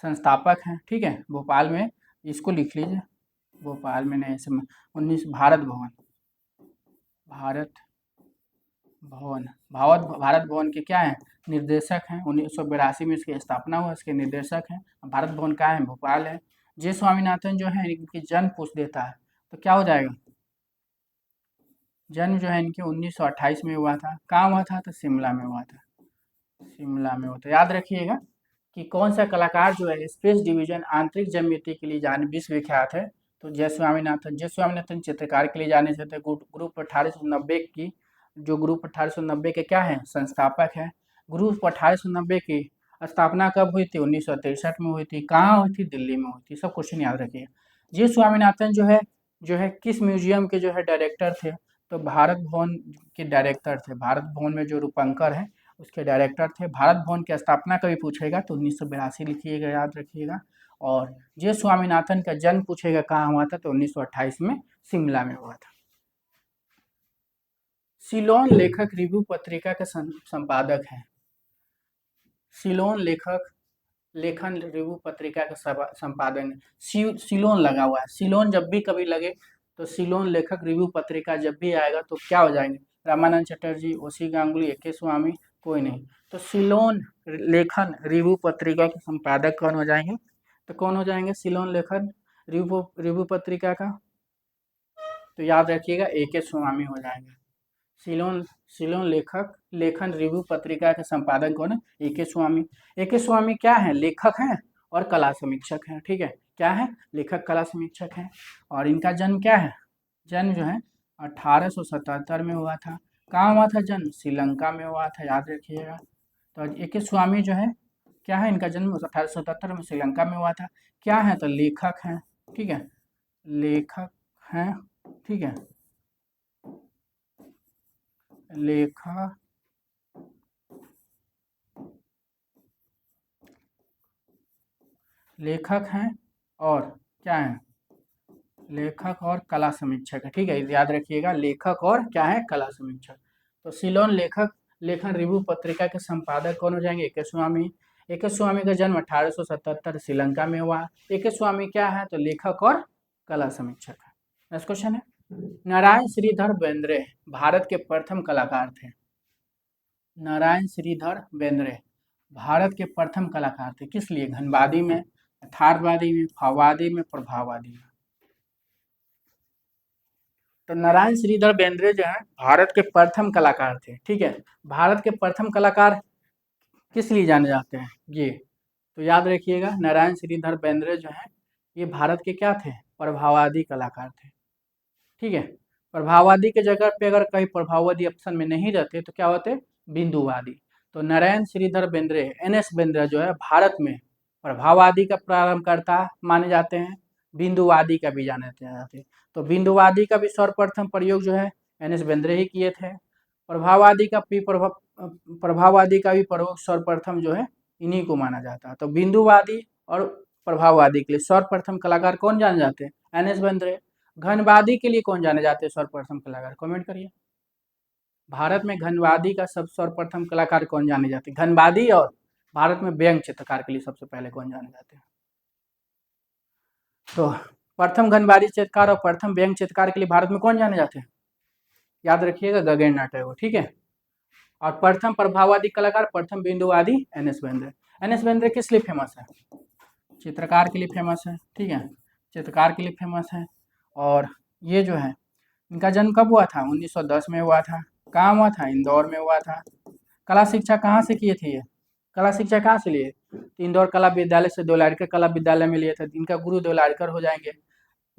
संस्थापक हैं, ठीक है। भोपाल में, इसको लिख लीजिए, भोपाल में नहीं, इसमें 19 भारत भवन, भारत भवन, भारत भवन के क्या हैं, निर्देशक हैं। 1982 में इसकी स्थापना हुआ, इसके निर्देशक हैं। भारत भवन का है, भोपाल है। जे स्वामीनाथन जो है इनकी जन्म पूछ देता है तो क्या हो जाएगा, जन्म जो है इनके 1928 में हुआ था। कहाँ हुआ था, तो शिमला में हुआ था, शिमला में हुआ था। याद रखिएगा कि कौन सा कलाकार जो है स्पेस डिवीजन आंतरिक ज्यामिति के लिए जाने विश्व विख्यात है, तो जय स्वामीनाथन। जय स्वामीनाथन चित्रकार के लिए जाने जाते हैं। ग्रुप 1890 की, जो ग्रुप 1890 के क्या है, संस्थापक है। ग्रुप 1890 की स्थापना कब हुई थी, 1963 में हुई थी। कहाँ हुई थी, दिल्ली में हुई थी। सब क्वेश्चन याद रखिए। जय स्वामीनाथन जो है किस म्यूजियम के जो है डायरेक्टर थे, तो भारत भवन के डायरेक्टर थे। भारत भवन में जो रूपंकर है उसके डायरेक्टर थे। भारत भवन की स्थापना कभी पूछेगा तो 1982 लिखिएगा, याद रखिएगा। और जे स्वामीनाथन का जन्म पूछेगा कहाँ हुआ था, तो 1928 में शिमला में हुआ था। सिलोन लेखक रिव्यू पत्रिका के संपादक हैं। सिलोन लेखन रिव्यू पत्रिका का संपादन, सिलोन लगा हुआ है। सिलोन जब भी कभी लगे तो सिलोन लेखक रिव्यू पत्रिका जब भी आएगा तो क्या हो जाएंगे, रामानंद चटर्जी, ओसी गांगुली, ए के स्वामी, कोई नहीं। तो सिलोन लेखन रिव्यू पत्रिका के संपादक कौन हो जाएंगे, तो कौन हो जाएंगे सिलोन लेखन रिव्यू पत्रिका का, तो याद रखिएगा ए के स्वामी हो जाएंगे। सिलोन लेखन रिव्यू पत्रिका के संपादक कौन है, ए के स्वामी। ए के स्वामी क्या है, लेखक हैं और कला समीक्षक हैं, ठीक है। क्या है, लेखक कला समीक्षक हैं। और इनका जन्म क्या है, जन्म जो है 1877 में हुआ था। कहाँ हुआ था जन्म, श्रीलंका में हुआ था, याद रखिएगा। तो ए के स्वामी जो है क्या है, इनका जन्म 1877 में श्रीलंका में हुआ था। क्या है, तो लेखक हैं, ठीक है, लेखक हैं, ठीक है, लेखक हैं और क्या है, लेखक और कला समीक्षक है, ठीक है। याद रखिएगा, लेखक और क्या है, कला समीक्षक। तो सिलोन लेखन रिव्यू पत्रिका के संपादक कौन हो जाएंगे, ए के स्वामी। ए के स्वामी का जन्म 1877 श्रीलंका में हुआ। ए के स्वामी क्या है, तो लेखक और कला समीक्षक है। नेक्स्ट क्वेश्चन है, नारायण श्रीधर बेंद्रे भारत के प्रथम कलाकार थे। नारायण श्रीधर बेंद्रे भारत के प्रथम कलाकार थे। किस लिए, घनवादी में, यथार्थवादी में, भाववादी में, प्रभाववादी में। तो नारायण श्रीधर बेंद्रे जो है भारत के प्रथम कलाकार थे, ठीक है। भारत के प्रथम कलाकार किस लिए जाने जाते हैं, ये तो याद रखिएगा। नारायण श्रीधर बेंद्रे जो है ये भारत के क्या थे, प्रभाववादी कलाकार थे। ठीक है, प्रभाववादी के जगह पे अगर कहीं प्रभाववादी ऑप्शन में नहीं रहते तो क्या होते, बिंदुवादी। तो नारायण श्रीधर बेंद्रे, एन.एस. बेंद्रे जो है भारत में प्रभाववादी का प्रारंभकर्ता माने जाते हैं, बिंदुवादी का भी जाने जाते हैं। तो बिंदुवादी का भी सर्वप्रथम प्रयोग जो है एन.एस. बेंद्रे ही किए थे। प्रभाववादी का भी प्रयोग सर्वप्रथम जो है इन्हीं को माना जाता है। तो बिंदुवादी और प्रभाववादी के लिए सर्वप्रथम कलाकार कौन जाने जाते हैं, एन.एस. बेंद्रे। घनवादी के लिए कौन जाने जाते हैं सर्वप्रथम कलाकार, कमेंट करिए। भारत में घनवादी का सब सर्वप्रथम कलाकार कौन जाने जाते हैं, घनवादी, और भारत में व्यंग चित्रकार के लिए सबसे पहले कौन जाने जाते हैं। तो प्रथम घनवादी चित्रकार और प्रथम व्यंग चित्रकार के लिए भारत में कौन जाने जाते हैं, याद रखिएगा, गगनेन्द्रनाथ टैगोर। ठीक है, और प्रथम प्रभाववादी कलाकार, प्रथम बिंदुवादी, एन.एस. बेंद्रे। एन.एस. बेंद्रे किस लिए फेमस है, चित्रकार के लिए फेमस है। ठीक है, चित्रकार के लिए फेमस है। और ये जो है इनका जन्म कब हुआ था, 1910 में हुआ था। कहाँ हुआ था, इंदौर में हुआ था। कला शिक्षा कहाँ से किए थे ये, कला शिक्षा कहाँ से लिए, इंदौर कला विद्यालय से, देवलालीकर कला विद्यालय में लिए थे। इनका गुरु देवलालीकर हो जाएंगे।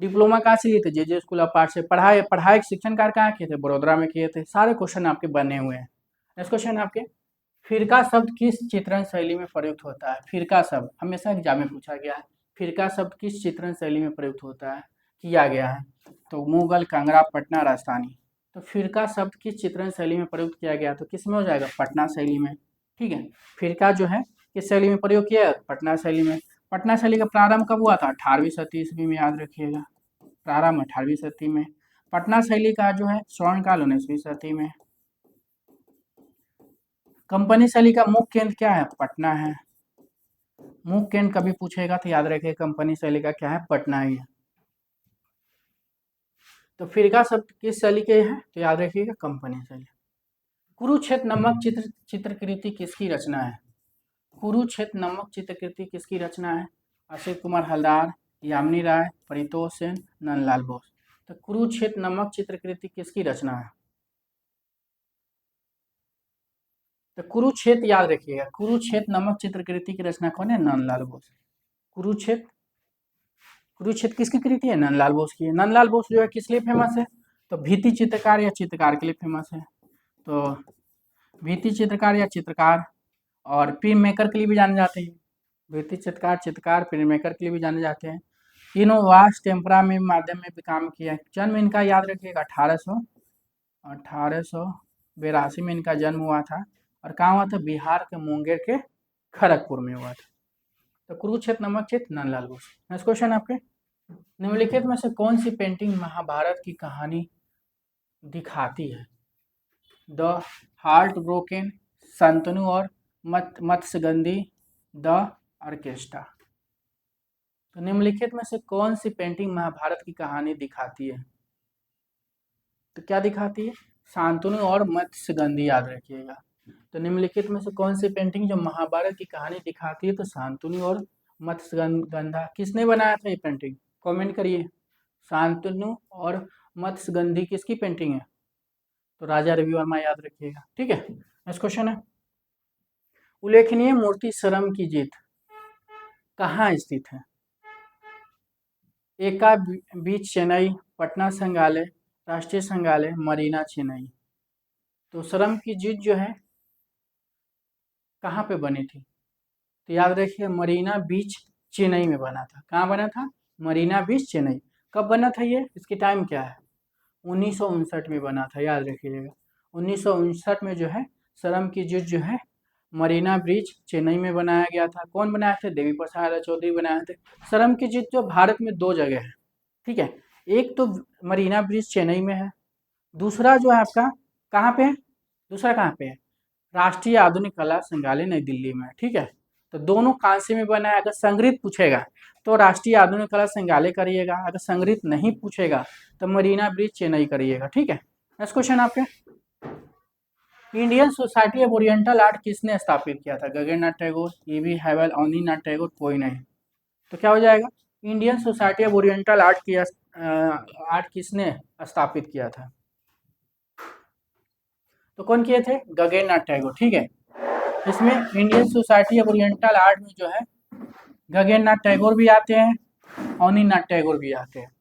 डिप्लोमा कहाँ से लिए थे, जे स्कूल ऑफ आर्ट से। पढ़ाई शिक्षण कार्य कहाँ किए थे, बड़ोदरा में किए थे। सारे क्वेश्चन आपके बने हुए हैं। नेक्स्ट क्वेश्चन आपके, फिरका शब्द किस चित्रण शैली में प्रयुक्त होता है। फिरका शब्द हमेशा एग्जाम में पूछा गया है, फिरका शब्द किस चित्रण शैली में प्रयुक्त होता है, किया गया है। तो मुगल, कांगड़ा, पटना, राजस्थानी। तो फिरका शब्द किस चित्रण शैली में प्रयुक्त किया गया, तो किस में हो जाएगा, पटना शैली में। ठीक है, फिरका जो है किस शैली में प्रयोग किया है, पटना शैली में। पटना शैली का प्रारंभ कब हुआ था, 18वीं शताब्दी ईस्वी में, याद रखिएगा, प्रारंभ 18वीं शताब्दी में। पटना शैली का जो है स्वर्णकाल 19वीं शताब्दी में। कंपनी शैली का मुख्य केंद्र क्या है, पटना है। मुख्य केंद्र कभी पूछेगा तो याद रखिए कंपनी शैली का क्या है, पटना ही है। तो फिरका शब्द किस शैली के हैं, तो याद रखिएगा कंपनी शैली। कुरुक्षेत्र नामक चित्रकृति किसकी रचना है, कुरुक्षेत्र नामक चित्रकृति किसकी रचना है, अशोक कुमार हलदार, यामिनी राय, परितोष सेन, नंदलाल बोस। तो कुरुक्षेत्र नामक चित्रकृति किसकी रचना है, तो कुरुक्षेत्र याद रखिएगा, कुरुक्षेत्र नामक चित्रकृति की रचना कौन है, नंदलाल बोस। कुरुक्षेत्र किसकी कृति है, नंदलाल बोस की है। नंदलाल बोस जो है किस लिए फेमस है, तो भित्ति चित्रकार या चित्रकार के लिए फेमस है। तो भित्ति चित्रकार या चित्रकार, और प्रिंट मेकर के लिए भी जाने जाते हैं। भित्ति चित्रकार, प्रिंट मेकर के लिए भी जाने जाते हैं। तीनों वास्ट टेम्परा में माध्यम में भी काम किया है। जन्म इनका याद रखिएगा 1882 में इनका जन्म हुआ था। और कहाँ हुआ था, बिहार के मुंगेर के खड़गपुर में हुआ था। तो कुरुक्षेत्र नामक चित्र, नंदलाल बोस। नेक्स्ट क्वेश्चन आपके, निम्नलिखित में से कौन सी पेंटिंग महाभारत की कहानी दिखाती है, द हार्ट ब्रोकन, शांतनु और मत्स्यगंधी, द ऑर्केस्ट्रा। तो निम्नलिखित में से कौन सी पेंटिंग महाभारत की कहानी दिखाती है, तो क्या दिखाती है, शांतनु और मत्स्यगंधी, याद रखिएगा। तो निम्नलिखित में से कौन सी पेंटिंग जो महाभारत की कहानी दिखाती है, तो शांतनु और मत्स्यगंधा। किसने बनाया था ये पेंटिंग, कमेंट करिए। शांतनु और मत्स्यगंधी किसकी पेंटिंग है, तो राजा रवि वर्मा, याद रखिएगा। ठीक है, नेक्स्ट क्वेश्चन है, उल्लेखनीय मूर्ति सरम की जीत कहाँ स्थित है, एका बीच चेन्नई, पटना संग्रहालय, राष्ट्रीय संग्रहालय, मरीना चेन्नई। तो सरम की जीत जो है कहाँ पे बनी थी, तो याद रखिए मरीना बीच चेन्नई में बना था। कहाँ बना था, मरीना बीच चेन्नई। कब बना था ये, इसकी टाइम क्या है, 1959 में बना था, याद रखिएगा। 1959 में जो है सरम की जीत जो है मरीना ब्रिज चेन्नई में बनाया गया था। कौन बनाया था, देवी प्रसाद चौधरी बनाए थे। सरम की जीत जो भारत में दो जगह है, ठीक है, एक तो मरीना ब्रिज चेन्नई में है, दूसरा जो है आपका कहाँ पे है, दूसरा कहाँ पे है, राष्ट्रीय आधुनिक कला संग्रहालय नई दिल्ली में। ठीक है, तो दोनों कांसे में बना है। अगर संग्रहित पूछेगा तो राष्ट्रीय आधुनिक कला संग्रहालय करिएगा, अगर संग्रहित नहीं पूछेगा तो मरीना ब्रिज चेन्नई करिएगा। ठीक है, नेक्स्ट क्वेश्चन आपके, Indian society of oriental art किसने स्थापित किया था, गगननाथ टैगोर, ई.वी. हैवल, अवनीनाथ टैगोर, कोई नहीं। तो क्या हो जाएगा, Indian society of oriental art किसने स्थापित किया था, तो कौन किए थे, गगननाथ टैगोर। ठीक है, इसमें Indian society of oriental art में जो है गगननाथ टैगोर भी आते हैं, अवनीनाथ टैगोर भी आते हैं।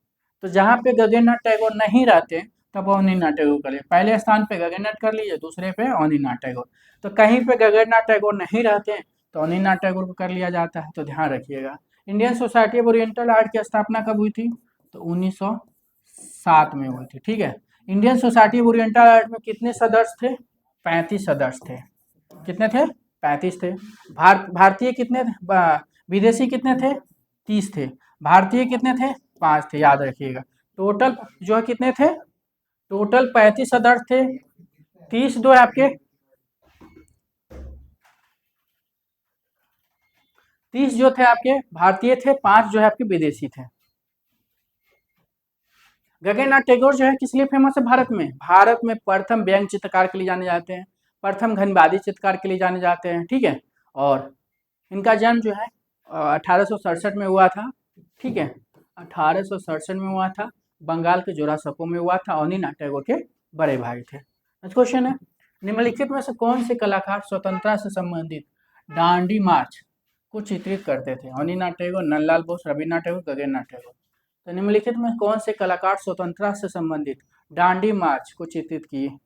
तो जहाँ पे गगननाथ टैगोर नहीं रहते तब अवनीनाथ टैगोर कर लिए। पहले स्थान पे गगननाथ कर लीजिए, दूसरे पे अवनीनाथ टैगोर। तो कहीं पे गगननाथ टैगोर नहीं रहते हैं तो अवनीनाथ टैगोर को कर लिया जाता है, तो ध्यान रखिएगा। Indian society of oriental art की स्थापना कब हुई थी? तो 1907 में हुई थी, ठीक है। Indian society of oriental art में कितने सदस्य थे? 35 सदस्य थे। कितने थे? 35 थे। भारतीय कितने थे? विदेशी कितने थे? 30 थे। भारतीय कितने थे? 5 थे, याद रखिएगा। टोटल जो है कितने थे? टोटल 35 सदस्य थे। 30 जो है आपके 30 जो थे आपके भारतीय थे, 5 जो है आपके विदेशी थे। गगननाथ टैगोर जो है किस लिए फेमस है भारत में? भारत में प्रथम व्यंग्य चित्रकार के लिए जाने जाते हैं, प्रथम घनवादी चित्रकार के लिए जाने जाते हैं, ठीक है। और इनका जन्म जो है 1867 में हुआ था, ठीक है। 1867 में हुआ था, बंगाल के जोरासको में हुआ था। अवनीनाथ टैगोर के बड़े भाई थे। नेक्स्ट क्वेश्चन है, निम्नलिखित में से कौन से कलाकार स्वतंत्रता से संबंधित दांडी मार्च को चित्रित करते थे? अवनीनाथ टैगोर, नंदलाल बोस, रविन्द्रनाथ टैगोर, गगननाथ टैगोर। तो निम्नलिखित में कौन से कलाकार स्वतंत्रता से संबंधित दांडी मार्च को चित्रित किए?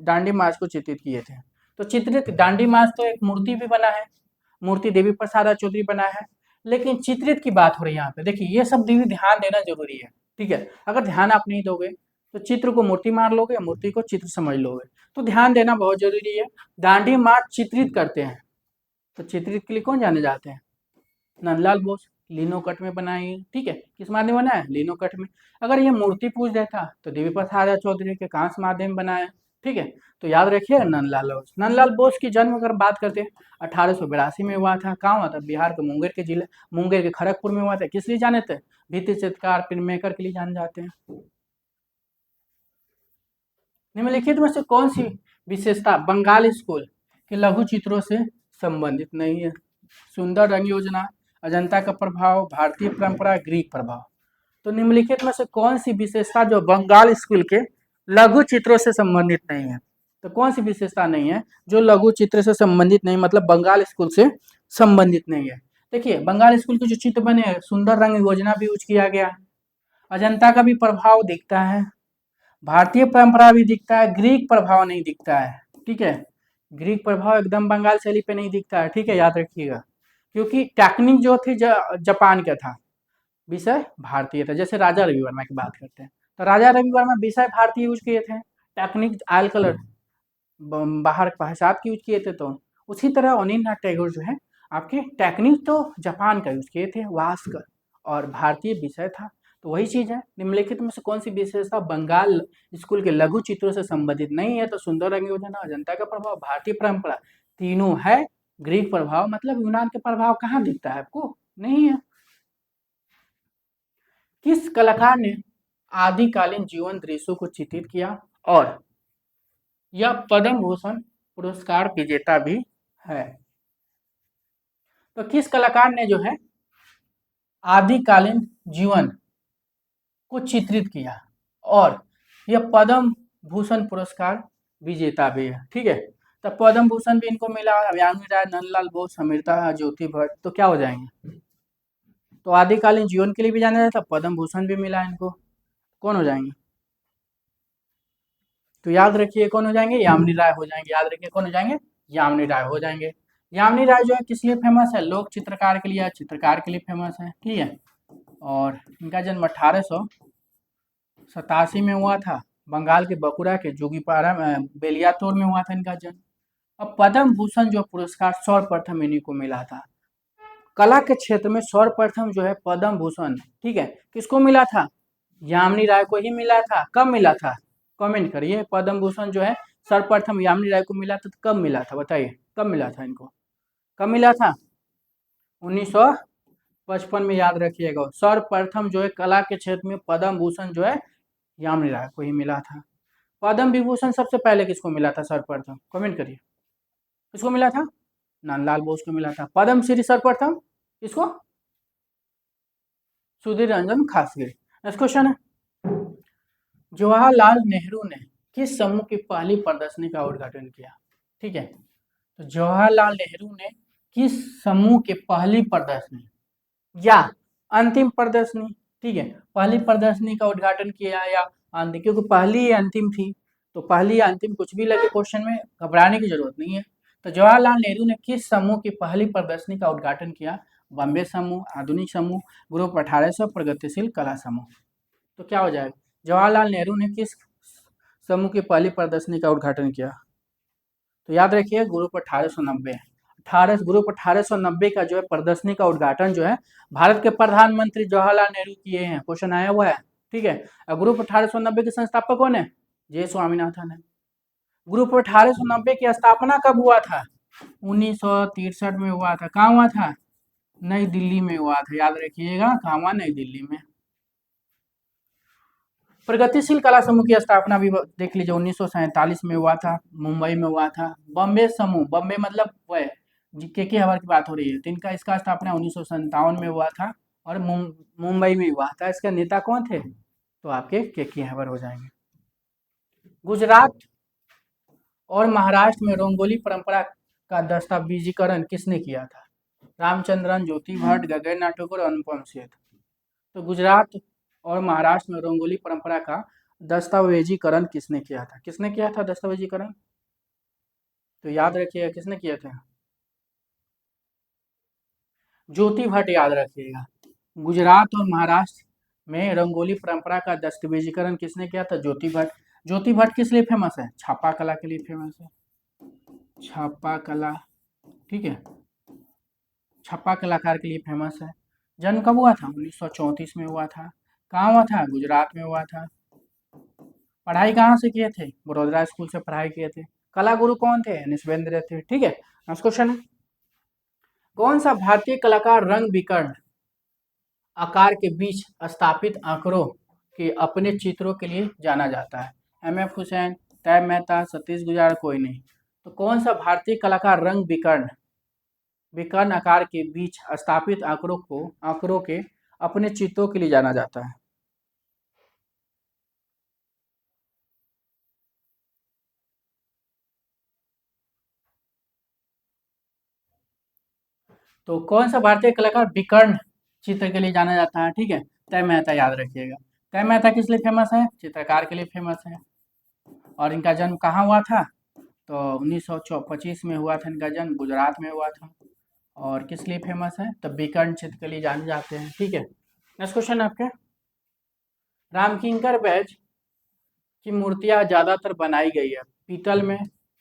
दांडी मार्च को चित्रित किए थे। तो चित्रित दांडी मार्च तो एक मूर्ति भी बना है, मूर्ति देवी प्रसाद चौधरी बना है, लेकिन चित्रित की बात हो रही है यहाँ पे। देखिए ये सब भी ध्यान देना जरूरी है, ठीक है। अगर ध्यान आप नहीं दोगे तो चित्र को मूर्ति मार लोगे, मूर्ति को चित्र समझ लोगे, तो ध्यान देना बहुत जरूरी है। दांडी मार्च चित्रित करते हैं, तो चित्रित के लिए कौन जाने जाते हैं? नंदलाल बोस। लिनो कट में बनाई, ठीक है। किस माध्यम में बनाया? लिनो कट में। अगर ये मूर्ति पूछ देता तो देवी प्रसाद चौधरी के कांस माध्यम बनाया, ठीक है। तो याद रखिए नंदलाल बोस। नंदलाल बोस की जन्म अगर बात करते हैं 1882 में हुआ था। कहाँ हुआ था? बिहार के मुंगेर के जिले, मुंगेर के खड़गपुर में हुआ था। किस लिए जाने थे? भित्ति चित्रकार, प्रिंट मेकर के लिए जाने जाते हैं। निम्नलिखित में से कौन सी विशेषता बंगाल स्कूल के लघु चित्रों से संबंधित नहीं है? सुंदर रंग योजना, अजंता का प्रभाव, भारतीय परंपरा, ग्रीक प्रभाव। तो निम्नलिखित में से कौन सी विशेषता जो बंगाल स्कूल के लघु चित्रों से संबंधित नहीं है? तो कौन सी विशेषता नहीं है जो लघु चित्र से संबंधित नहीं, मतलब बंगाल स्कूल से संबंधित नहीं है? देखिए बंगाल स्कूल के जो चित्र बने हैं, सुंदर रंग योजना भी यूज किया गया, अजंता का भी प्रभाव दिखता है, भारतीय परंपरा भी दिखता है, ग्रीक प्रभाव नहीं दिखता है, ठीक है। ग्रीक प्रभाव एकदम बंगाल शैली पे नहीं दिखता है, ठीक है, याद रखिएगा। क्योंकि टेक्निक जो थी जापान का था, विषय भारतीय था। जैसे राजा रवि वर्मा की बात करते हैं तो राजा रवि वर्मा विषय भारतीय यूज किए थे, टेक्निक आयल कलर बाहर भाषा की यूज किए थे। तो उसी तरह अवनीन्द्रनाथ टैगोर जो है आपके टेक्निक तो जापान का यूज किए थे, वास्कर, और भारतीय विषय था। तो वही चीज है। निम्नलिखित में से कौन सी विशेषता बंगाल स्कूल के लघु चित्रों से संबंधित नहीं है? तो सुंदर रंग योजना, अजंता का प्रभाव, भारतीय परंपरा, तीनों है। ग्रीक प्रभाव मतलब यूनान के प्रभाव कहाँ दिखता है आपको? नहीं है। किस कलाकार ने आदिकालीन जीवन दृश्यों को चित्रित किया और यह पद्म भूषण पुरस्कार विजेता भी है? तो किस कलाकार ने जो है आदिकालीन जीवन को चित्रित किया और यह पद्म भूषण पुरस्कार विजेता भी है, ठीक है। तो पद्म भूषण भी इनको मिला, यामिनी राय, नंदलाल बोस, अमृता ज्योति भट्ट, तो क्या हो जाएंगे? तो आदिकालीन जीवन के लिए भी जाना जाता, पद्म भूषण भी मिला इनको, कौन हो जाएंगे? तो याद रखिए कौन हो जाएंगे? यामिनी राय हो जाएंगे। याद रखिए कौन हो जाएंगे? यामिनी राय हो जाएंगे। यामिनी राय जो है किस लिए फेमस है? लोक चित्रकार के लिए, चित्रकार के लिए फेमस है, ठीक है। और इनका जन्म 1887 में हुआ था, बंगाल के बकुड़ा के जोगीपारा बेलियातोर में हुआ था इनका जन्म। अब पद्म भूषण जो पुरस्कार सर्वप्रथम इन्हीं को मिला था। कला के क्षेत्र में सर्वप्रथम जो है पद्म भूषण, ठीक है, किसको मिला था? यामिनी राय को ही मिला था। कब मिला था? कमेंट करिए। पद्म भूषण जो है सर्वप्रथम यामिनी राय को मिला था, तो कब मिला था बताइए? कब मिला था इनको? कब मिला था? 1955 में। याद रखिएगा सर्वप्रथम जो है कला के क्षेत्र में पद्म भूषण जो है यामिनी राय को ही मिला था। पद्म विभूषण सबसे पहले किसको मिला था सर्वप्रथम? कमेंट करिए। किसको मिला था? नंदलाल बोस को मिला था। पद्म श्री सर्वप्रथम किसको? सुधीर रंजन खासगिरी। नेक्स्ट क्वेश्चन है, जवाहरलाल नेहरू ने किस समूह की पहली प्रदर्शनी का उद्घाटन किया? ठीक है, तो जवाहरलाल नेहरू ने किस समूह की पहली प्रदर्शनी या अंतिम प्रदर्शनी, ठीक है, पहली प्रदर्शनी का उद्घाटन किया या अंतिम, क्योंकि पहली ही अंतिम थी, तो पहली या अंतिम कुछ भी लगे क्वेश्चन में, घबराने की जरूरत नहीं है। तो जवाहरलाल नेहरू ने किस समूह की पहली प्रदर्शनी का उद्घाटन किया? बॉम्बे समूह, आधुनिक समूह, ग्रुप 1800, प्रगतिशील कला समूह। तो क्या हो जाएगा? जवाहरलाल नेहरू ने किस समूह की पहली प्रदर्शनी का उद्घाटन किया? तो याद रखिए ग्रुप 1890। 18 ग्रुप 1890 का जो है प्रदर्शनी का उद्घाटन जो है भारत के प्रधानमंत्री जवाहरलाल नेहरू किए हैं, क्वेश्चन आया हुआ है, ठीक है। ग्रुप 1890 के संस्थापक कौन है? जे स्वामीनाथन है। ग्रुप 1890 की स्थापना कब हुआ था? 1963 में हुआ था। कहाँ हुआ था? नई दिल्ली में हुआ था, याद रखिएगा, कहाँ हुआ? नई दिल्ली में। प्रगतिशील कला समूह की स्थापना भी देख लीजिए 1947 में हुआ था, मुंबई में हुआ था। बॉम्बे समूह, बॉम्बे मतलब वह के हवर की बात हो रही है, तो इनका इसका स्थापना 1957 में हुआ था और मुंबई में हुआ था। इसके नेता कौन थे? तो आपके के हवर हो जाएंगे। गुजरात और महाराष्ट्र में रंगोली परंपरा का दस्तावेजीकरण किसने किया था? रामचंद्रन, ज्योति भट्ट, गगन नाटकर और अनुपम सेठ। तो गुजरात और महाराष्ट्र में रंगोली परंपरा का दस्तावेजीकरण किसने किया था? किसने किया था दस्तावेजीकरण? तो याद रखिएगा किसने किया था? ज्योति भट्ट, याद रखिएगा। गुजरात और महाराष्ट्र में रंगोली परंपरा का दस्तावेजीकरण किसने किया था? ज्योति भट्ट। ज्योति भट्ट किस लिए फेमस है? छापा कला के लिए फेमस है। छापा कला, ठीक है, छापा कलाकार के लिए फेमस है। जन्म कब हुआ था? 1934 में हुआ था। कहाँ हुआ था? गुजरात में हुआ था। पढ़ाई कहाँ से किए थे? बड़ोदरा स्कूल से पढ़ाई किए थे। कला गुरु कौन थे? निष्पेंद्र थे, ठीक है। नेक्स्ट क्वेश्चन है, कौन सा भारतीय कलाकार रंग विकर्ण आकार के बीच स्थापित आंकड़ों के अपने चित्रों के लिए जाना जाता है? एम.एफ. हुसैन, तैब मेहता, सतीश गुजार, कोई नहीं। तो कौन सा भारतीय कलाकार रंग विकर्ण विकर्ण आकार के बीच स्थापित आंकड़ों के अपने चित्रों के लिए जाना जाता है? तो कौन सा भारतीय कलाकार विकर्ण चित्र के लिए जाना जाता है? ठीक है, तय मेहता, याद रखिएगा। तय मेहता किस लिए फेमस है? चित्रकार के लिए फेमस है। और इनका जन्म कहाँ हुआ था? तो 1925 में हुआ था इनका जन्म, गुजरात में हुआ था। और किस लिए फेमस है? तो विकर्ण चित्र के लिए जाने जाते हैं, ठीक है। नेक्स्ट क्वेश्चन आपके, रामकिंकर बैच की मूर्तियां ज्यादातर बनाई गई है पीतल में,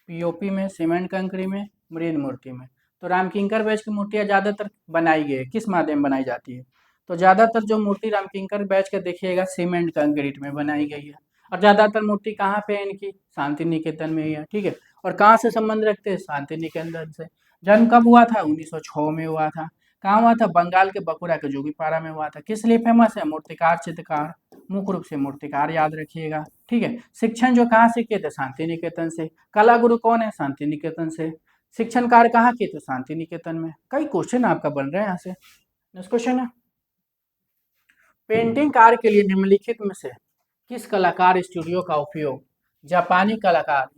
पीओपी में, सीमेंट कंकरी में, मृद मूर्ति में। तो रामकिंकर बैच की मूर्तियां ज्यादातर बनाई गई है, किस माध्यम बनाई जाती है? तो ज्यादातर जो मूर्ति रामकिंकर बैच के देखिएगा सीमेंट कंक्रीट में बनाई गई है। और ज्यादातर मूर्ति कहाँ पे है इनकी? शांति निकेतन में ही है, ठीक है। और कहाँ से संबंध रखते हैं? शांति निकेतन से। जन्म कब हुआ था? 1906 में हुआ था। कहाँ हुआ था? बंगाल के बकुड़ा के जोगीपारा में हुआ था। किस लिए फेमस है? मूर्तिकार, चित्रकार, मुख्य रूप से मूर्तिकार, याद रखिएगा, ठीक है। शिक्षण जो कहाँ से किए थे? शांति निकेतन से। कला गुरु कौन है? शांति निकेतन से। शिक्षण कार्य कहाँ किए थे? शांति निकेतन में। कई क्वेश्चन आपका बन रहे हैं यहाँ से। नेक्स्ट क्वेश्चन है, पेंटिंग कार्य के लिए निम्नलिखित में से किस कलाकार स्टूडियो का उपयोग जापानी कलाकार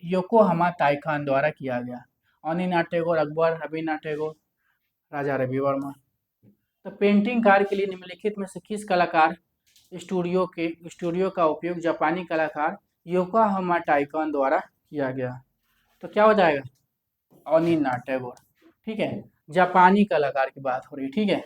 योकोहामा ताइकान द्वारा किया गया? अनिनाथ टैगोर, अकबर, रविन्द्रनाथ टैगोर, राजा रवि वर्मा। तो पेंटिंग कार्य के लिए निम्नलिखित में से किस कलाकार स्टूडियो का उपयोग जापानी कलाकार योकोहामा ताइकान द्वारा किया गया? तो क्या हो जाएगा? अनिनाथ टैगोर, ठीक है। जापानी कलाकार की बात हो रही है, ठीक है।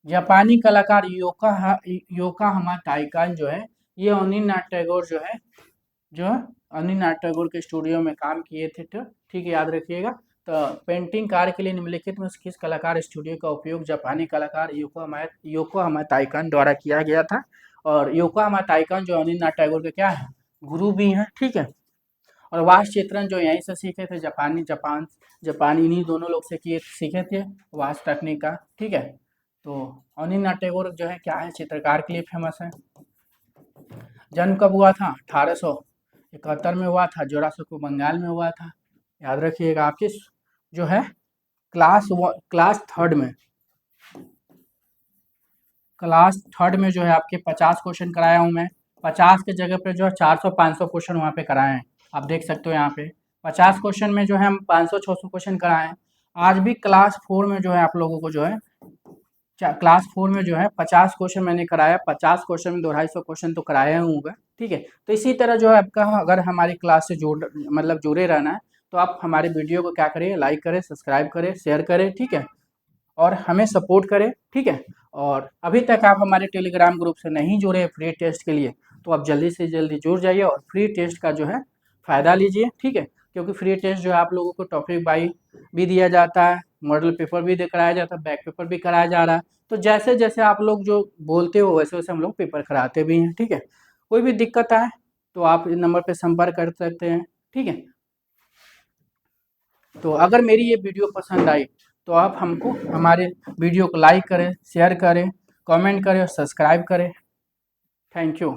जापानी कलाकार योकोहामा ताइकान जो है, ये अनिनाथ टैगोर जो अनिनाथ टैगोर के स्टूडियो में काम किए थे, तो ठीक है, याद रखिएगा। तो पेंटिंग कार्य के लिए निम्नलिखित में से किस कलाकार स्टूडियो का उपयोग जापानी कलाकार योकोहामा ताइकान द्वारा किया गया था? और योकोहामा ताइकान जो अनिनाथ टैगोर के क्या है? गुरु भी हैं, ठीक है। और वास्तु चित्रण जो यहीं से सीखे थे, जापानी इन्हीं दोनों लोग से किए सीखे थे वास्तु तकनीक का, ठीक है। तो अनिनाथ टैगोर जो है क्या है? चित्रकार के लिए फेमस है। जन्म कब हुआ था? 1871 में हुआ था, जोरासो को बंगाल में हुआ था, याद रखिएगा। आपके जो है क्लास थर्ड में जो है आपके 50 क्वेश्चन कराया हूँ मैं। 50 के जगह पे जो है 400-500 क्वेश्चन वहाँ पे कराए हैं, आप देख सकते हो यहाँ पे 50 क्वेश्चन में जो है हम 500-600 क्वेश्चन कराए हैं। आज भी क्लास 4 में जो है आप लोगों को जो है क्लास 4 में जो है 50 क्वेश्चन मैंने कराया, 50 क्वेश्चन में 250 क्वेश्चन तो कराया हूँ, ठीक है। तो इसी तरह जो है आपका अगर हमारी क्लास से जुड़े रहना है, तो आप हमारे वीडियो को क्या करिए, लाइक करें, सब्सक्राइब करें, शेयर करें, ठीक है, और हमें सपोर्ट करें, ठीक है। और अभी तक आप हमारे टेलीग्राम ग्रुप से नहीं जुड़े हैं फ्री टेस्ट के लिए, तो आप जल्दी से जल्दी जुड़ जाइए और फ्री टेस्ट का जो है फ़ायदा लीजिए, ठीक है। क्योंकि फ्री टेस्ट जो है आप लोगों को टॉपिक वाइज भी दिया जाता है, मॉडल पेपर भी कराया जाता है, बैक पेपर भी कराया जा रहा है। तो जैसे जैसे आप लोग जो बोलते हो वैसे वैसे हम लोग पेपर कराते भी हैं, ठीक है। कोई भी दिक्कत आए तो आप इस नंबर पर संपर्क कर सकते हैं, ठीक है। तो अगर मेरी ये वीडियो पसंद आई तो आप हमको हमारे वीडियो को लाइक करें, शेयर करें, कमेंट करें और सब्सक्राइब करें। Thank you.